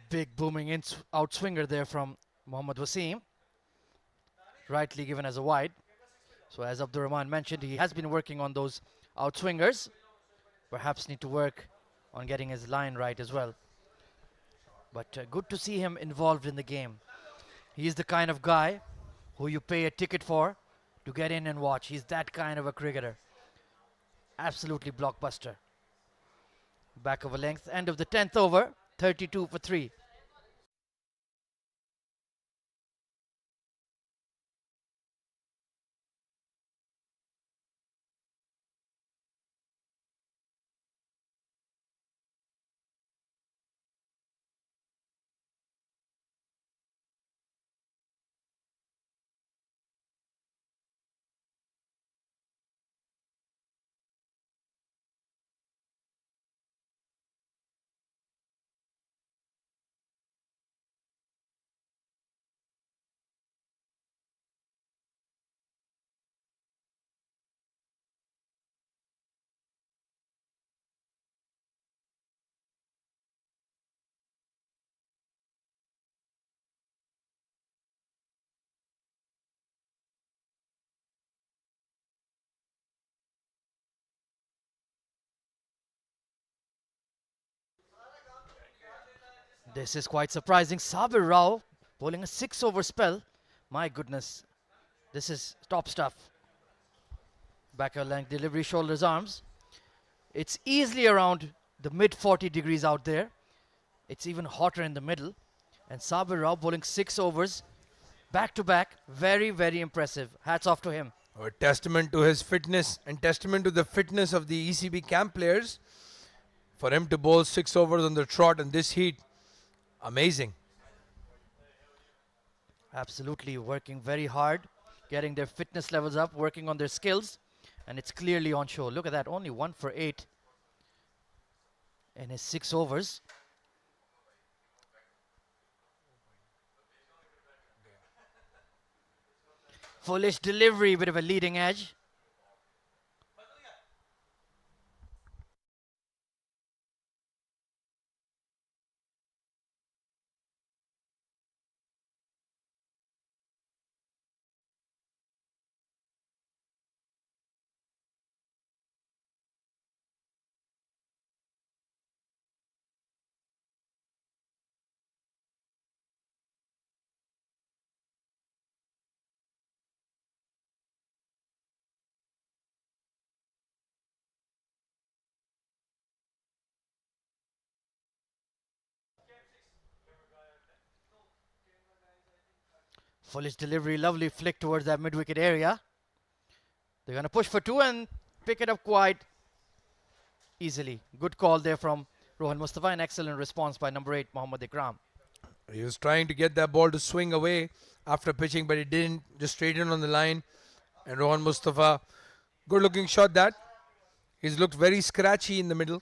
S4: Big booming outswinger there from Mohammad Wasim. Rightly given as a wide. So as Abdur Rahman mentioned, he has been working on those outswingers. Perhaps need to work on getting his line right as well. But good to see him involved in the game. He's the kind of guy who you pay a ticket for to get in and watch. He's that kind of a cricketer. Absolutely blockbuster. Back of a length, end of the 10th over, 32 for 3. This is quite surprising. Sabir Rao bowling a 6-over spell. My goodness, this is top stuff. Back of length delivery, shoulders, arms. It's easily around the mid 40 degrees out there. It's even hotter in the middle. And Sabir Rao bowling 6 overs back to back. Very, very impressive. Hats off to him.
S8: A testament to his fitness and testament to the fitness of the ECB camp players. For him to bowl 6 overs on the trot in this heat, amazing.
S4: Absolutely working very hard, getting their fitness levels up, working on their skills, and it's clearly on show. Look at that, only 1 for 8 in his 6 overs. Foolish delivery, bit of a leading edge. Foolish delivery, lovely flick towards that mid-wicket area. They're going to push for 2 and pick it up quite easily. Good call there from Rohan Mustafa. An excellent response by number 8, Mohammad Ikram.
S8: He was trying to get that ball to swing away after pitching, but he didn't. Just straight in on the line. And Rohan Mustafa, good looking shot that. He's looked very scratchy in the middle.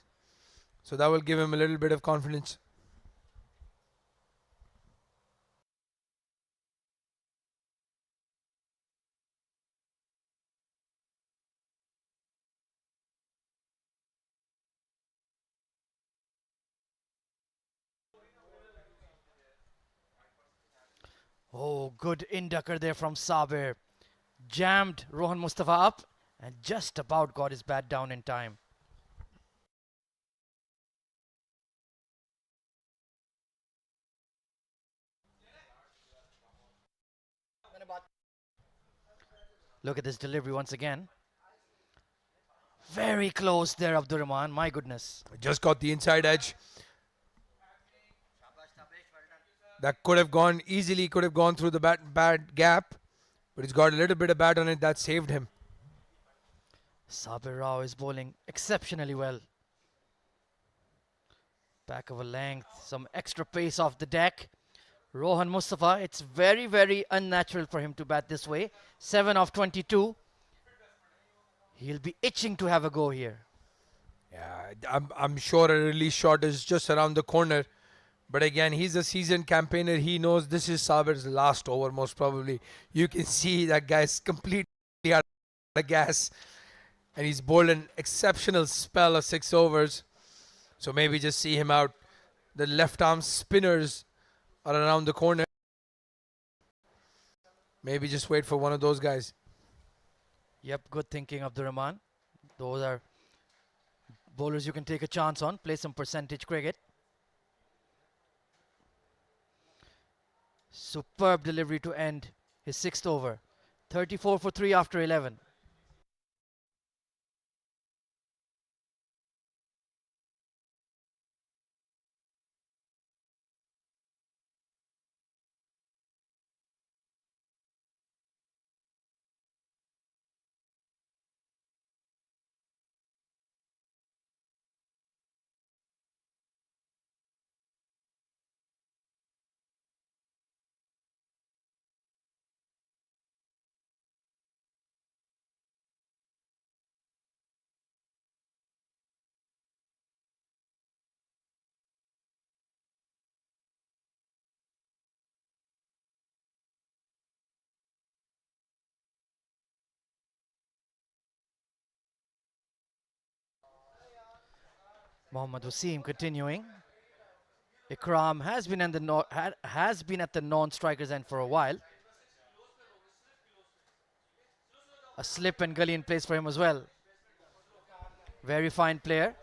S8: So that will give him a little bit of confidence.
S4: Oh, good inducker there from Sabir. Jammed Rohan Mustafa up and just about got his bat down in time. Look at this delivery once again. Very close there, Abdurrahman. My goodness.
S8: Just got the inside edge. That could have gone easily, could have gone through the bad gap, but he's got a little bit of bat on it that saved him.
S4: Sabir Rao is bowling exceptionally well. Back of a length, some extra pace off the deck. Rohan Mustafa, it's very, very unnatural for him to bat this way. 7 of 22. He'll be itching to have a go here.
S8: Yeah, I'm sure a release shot is just around the corner. But again, he's a seasoned campaigner. He knows this is Sabir's last over, most probably. You can see that guy's completely out of gas. And he's bowled an exceptional spell of 6 overs. So maybe just see him out. The left arm spinners are around the corner. Maybe just wait for one of those guys.
S4: Yep, good thinking, Abdurrahman. Those are bowlers you can take a chance on. Play some percentage cricket. Superb delivery to end his 6th over. 34 for 3 after 11. Mohammad Wasim continuing. Ikram has been at the non-strikers end for a while. A slip and gully in place for him as well. Very fine player.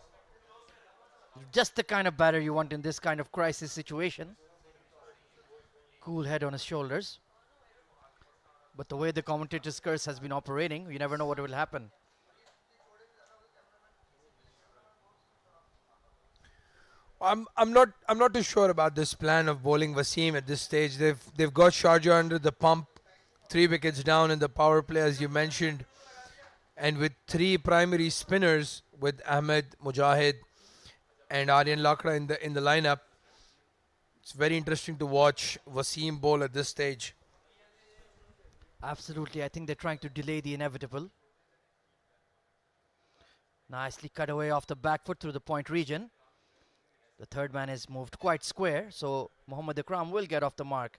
S4: Just the kind of batter you want in this kind of crisis situation. Cool head on his shoulders. But the way the commentator's curse has been operating, you never know what will happen.
S8: I'm not too sure about this plan of bowling Wasim at this stage. They've got Sharjah under the pump, 3 wickets down in the power play as you mentioned, and with 3 primary spinners with Ahmed, Mujahid, and Aryan Lakra in the lineup. It's very interesting to watch Wasim bowl at this stage.
S4: Absolutely, I think they're trying to delay the inevitable. Nicely cut away off the back foot through the point region. The third man is moved quite square, so Mohammad Ikram will get off the mark.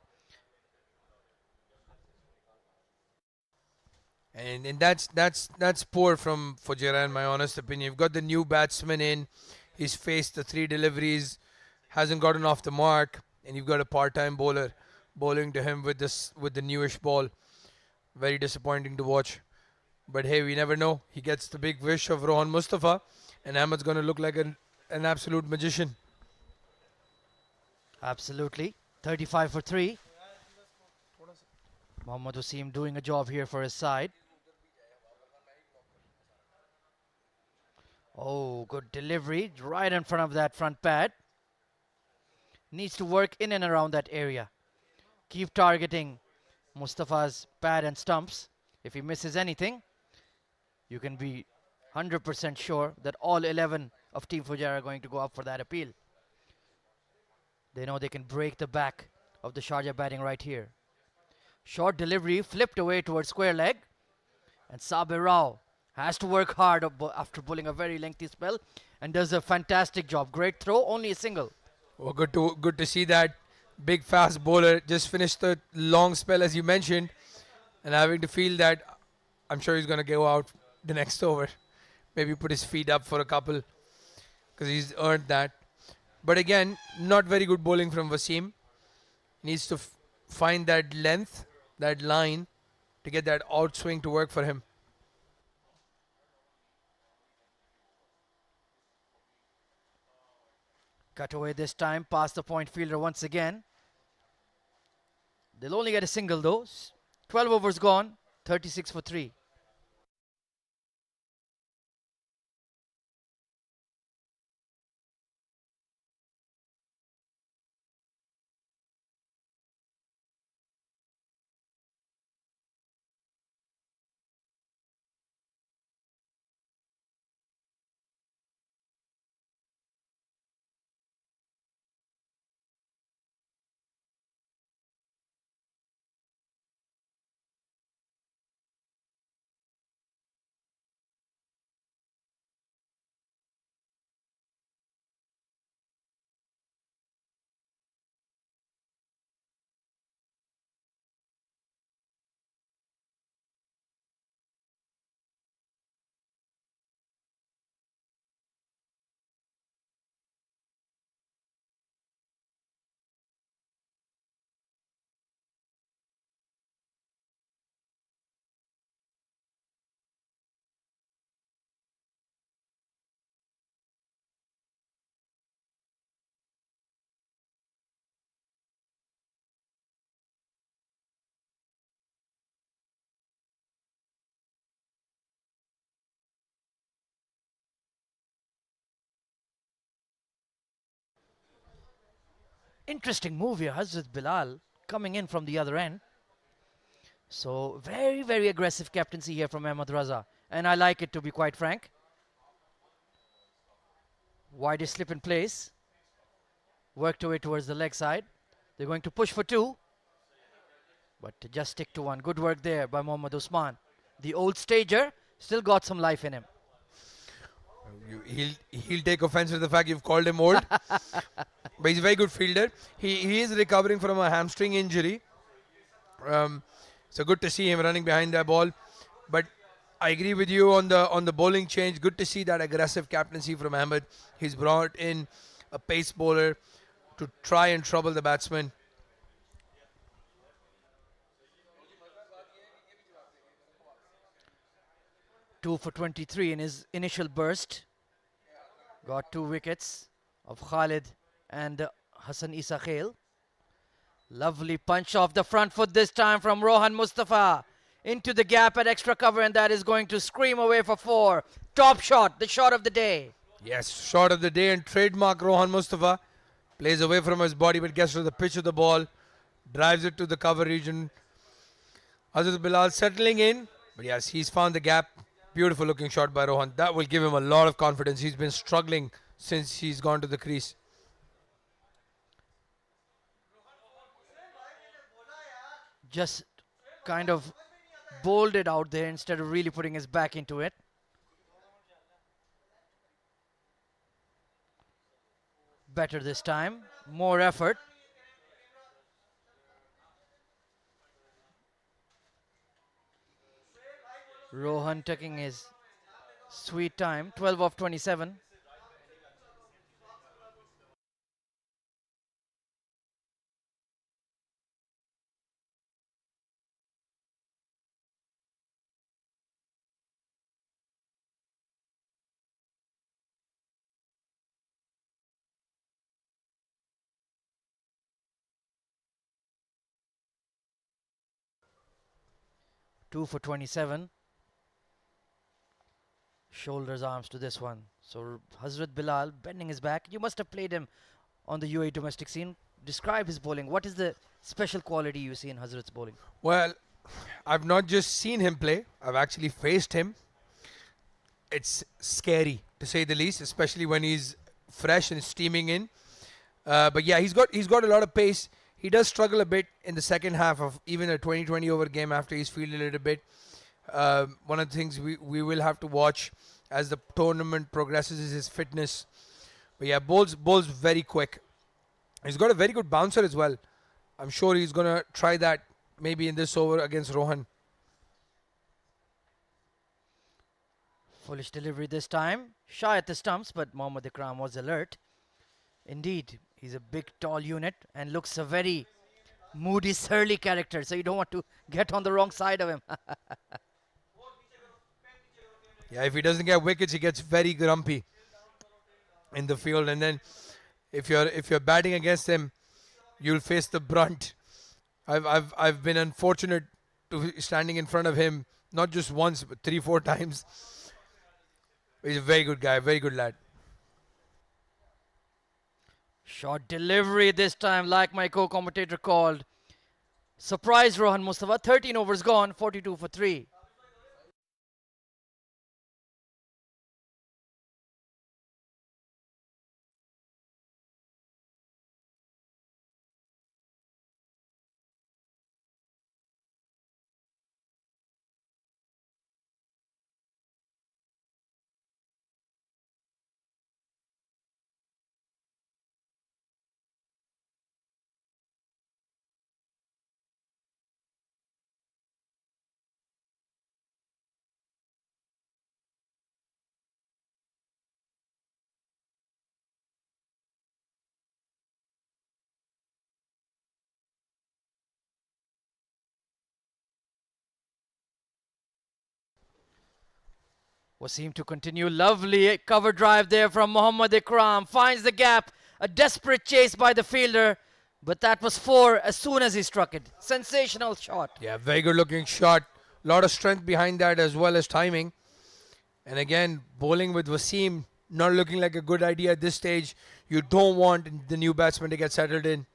S8: And that's poor from Fujairah in my honest opinion. You've got the new batsman in. He's faced the 3 deliveries, hasn't gotten off the mark, and you've got a part-time bowler bowling to him with the newish ball. Very disappointing to watch. But hey, we never know. He gets the big wish of Rohan Mustafa, and Ahmed's going to look like an absolute magician.
S4: Absolutely. 35 for 3. Mohammad Wasim doing a job here for his side. Oh, good delivery. Right in front of that front pad. Needs to work in and around that area. Keep targeting Mustafa's pad and stumps. If he misses anything, you can be 100% sure that all 11 of Team Fujairah are going to go up for that appeal. They know they can break the back of the Sharjah batting right here. Short delivery, flipped away towards square leg. And Sabir Rao has to work hard after bowling a very lengthy spell and does a fantastic job. Great throw, only a single.
S8: Oh, good to see that. Big fast bowler just finished the long spell as you mentioned, and having to feel that I'm sure he's going to go out the next over. Maybe put his feet up for a couple because he's earned that. But again, not very good bowling from Wasim. Needs to find that length, that line, to get that outswing to work for him.
S4: Cut away this time, past the point fielder once again. They'll only get a single though. 12 overs gone, 36 for 3. Interesting move here, Hazrat Bilal coming in from the other end. So very, very aggressive captaincy here from Ahmad Raza. And I like it, to be quite frank. Widest slip in place. Worked away towards the leg side. They're going to push for 2. But to just stick to 1. Good work there by Mohammad Usman. The old stager still got some life in him.
S8: He'll take offense to the fact you've called him old. But he's a very good fielder. He is recovering from a hamstring injury. So good to see him running behind that ball. But I agree with you on the bowling change. Good to see that aggressive captaincy from Ahmed. He's brought in a pace bowler to try and trouble the batsman.
S4: Two for 23 in his initial burst. Got 2 wickets of Khalid and Hassan Isa Khail. Lovely punch off the front foot this time from Rohan Mustafa. Into the gap at extra cover, and that is going to scream away for 4. Top shot, the shot of the day.
S8: Yes, shot of the day and trademark Rohan Mustafa. Plays away from his body but gets to the pitch of the ball. Drives it to the cover region. Hazrat Bilal settling in. But yes, he's found the gap. Beautiful looking shot by Rohan. That will give him a lot of confidence. He's been struggling since he's gone to the crease.
S4: Just kind of bowled it out there instead of really putting his back into it. Better this time. More effort. Rohan taking his sweet time. 12 off 27. Two for 27. Shoulders, arms to this one. So Hazrat Bilal bending his back. You must have played him on the UAE domestic scene. Describe his bowling. What is the special quality you see in Hazrat's bowling?
S8: Well, I've not just seen him play. I've actually faced him. It's scary, to say the least, especially when he's fresh and steaming in. But yeah, he's got a lot of pace. He does struggle a bit in the second half of even a 20-20 over game after he's fielded a little bit. One of the things we will have to watch as the tournament progresses is his fitness. But yeah, bowls very quick. He's got a very good bouncer as well. I'm sure he's going to try that maybe in this over against Rohan.
S4: Foolish delivery this time. Shy at the stumps, but Mohammad Ikram was alert. Indeed, he's a big, tall unit and looks a very moody, surly character, so you don't want to get on the wrong side of him.
S8: Yeah, if he doesn't get wickets, he gets very grumpy in the field, and then if you're batting against him, you'll face the brunt. I've been unfortunate to standing in front of him not just once but 3-4 times. He's a very good guy, very good lad.
S4: Short delivery this time, like my co-commentator called. Surprise Rohan Mustafa, 13 overs gone, 42 for 3. Wasim to continue. Lovely cover drive there from Mohammad Ikram. Finds the gap. A desperate chase by the fielder. But that was 4 as soon as he struck it. Sensational shot.
S8: Yeah, very good looking shot. Lot of strength behind that as well as timing. And again, bowling with Wasim not looking like a good idea at this stage. You don't want the new batsman to get settled in.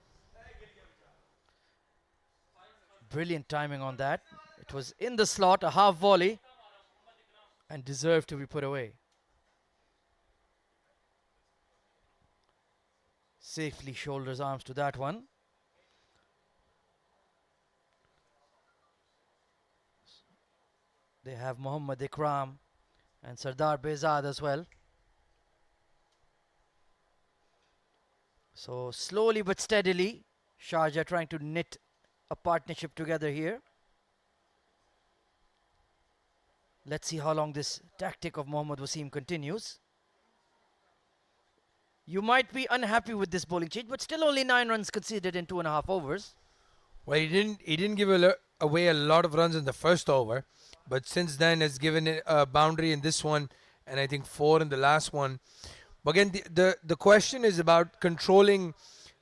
S4: Brilliant timing on that. It was in the slot, a half volley, and deserved to be put away. Safely shoulders arms to that one. They have Mohammad Ikram and Sardar Behzad as well. So slowly but steadily, Sharjah trying to knit a partnership together here. Let's see how long this tactic of Mohammad Wasim continues. You might be unhappy with this bowling change, but still only 9 runs conceded in 2.5 overs.
S8: Well, he didn't give away a lot of runs in the first over, but since then has given it a boundary in this one, and I think 4 in the last one. But again, the question is about controlling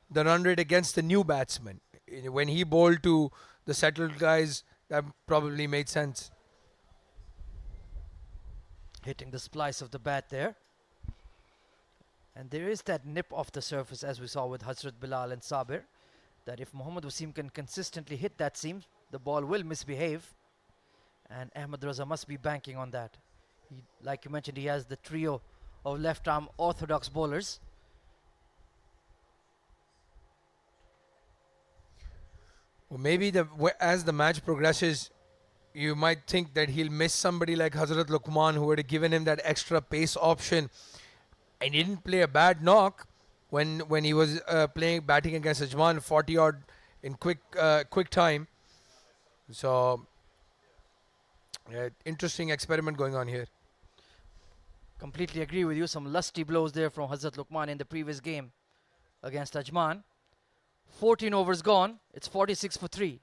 S8: the run rate against the new batsman. When he bowled to the settled guys, that probably made sense.
S4: Hitting the splice of the bat there. And there is that nip off the surface, as we saw with Hazrat Bilal and Sabir, that if Mohammad Wasim can consistently hit that seam, the ball will misbehave. And Ahmed Raza must be banking on that. Like you mentioned, he has the trio of left-arm orthodox bowlers.
S8: Well, maybe as the match progresses, you might think that he'll miss somebody like Hazrat Luqman, who would have given him that extra pace option. And he didn't play a bad knock when he was batting against Ajman, 40 odd in quick time. So, yeah, interesting experiment going on here.
S4: Completely agree with you. Some lusty blows there from Hazrat Luqman in the previous game against Ajman. 14 overs gone. It's 46 for 3.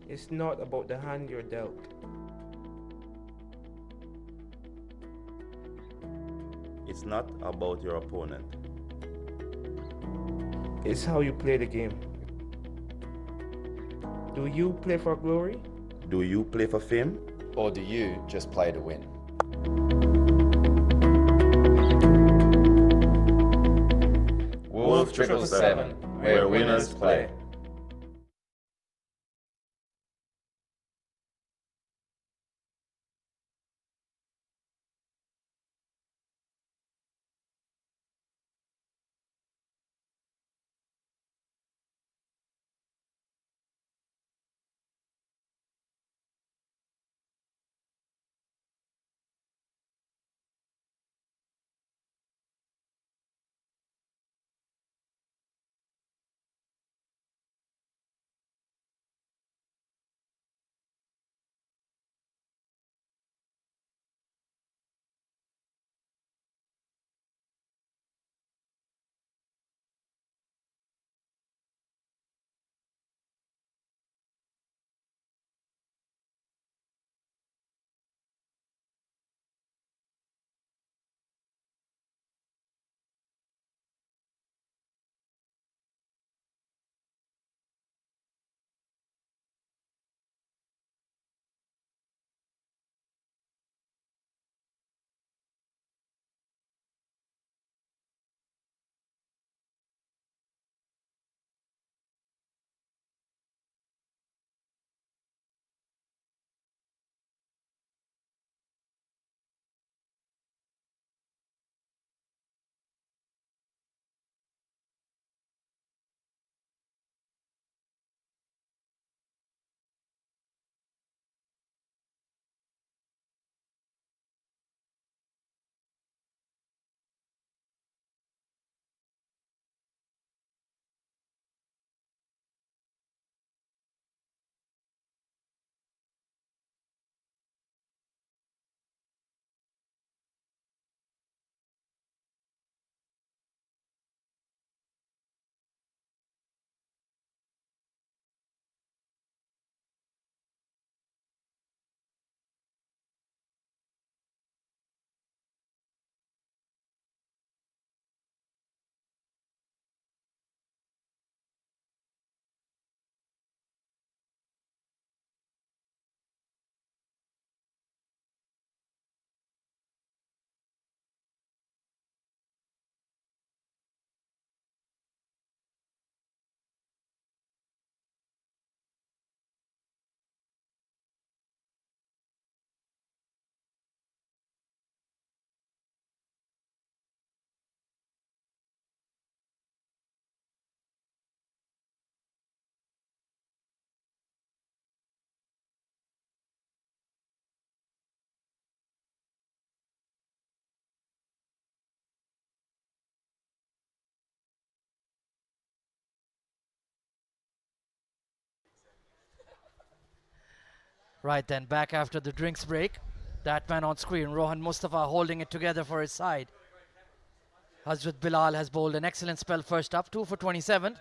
S1: It's not about the hand you're dealt.
S2: It's not about your opponent.
S1: It's how you play the game. Do you play for glory?
S2: Do you play for fame?
S3: Or do you just play to win? WOLF777, where winners play.
S4: Right then, back after the drinks break. That man on screen, Rohan Mustafa, holding it together for his side. Hazrat Bilal has bowled an excellent spell first up, 2 for 27.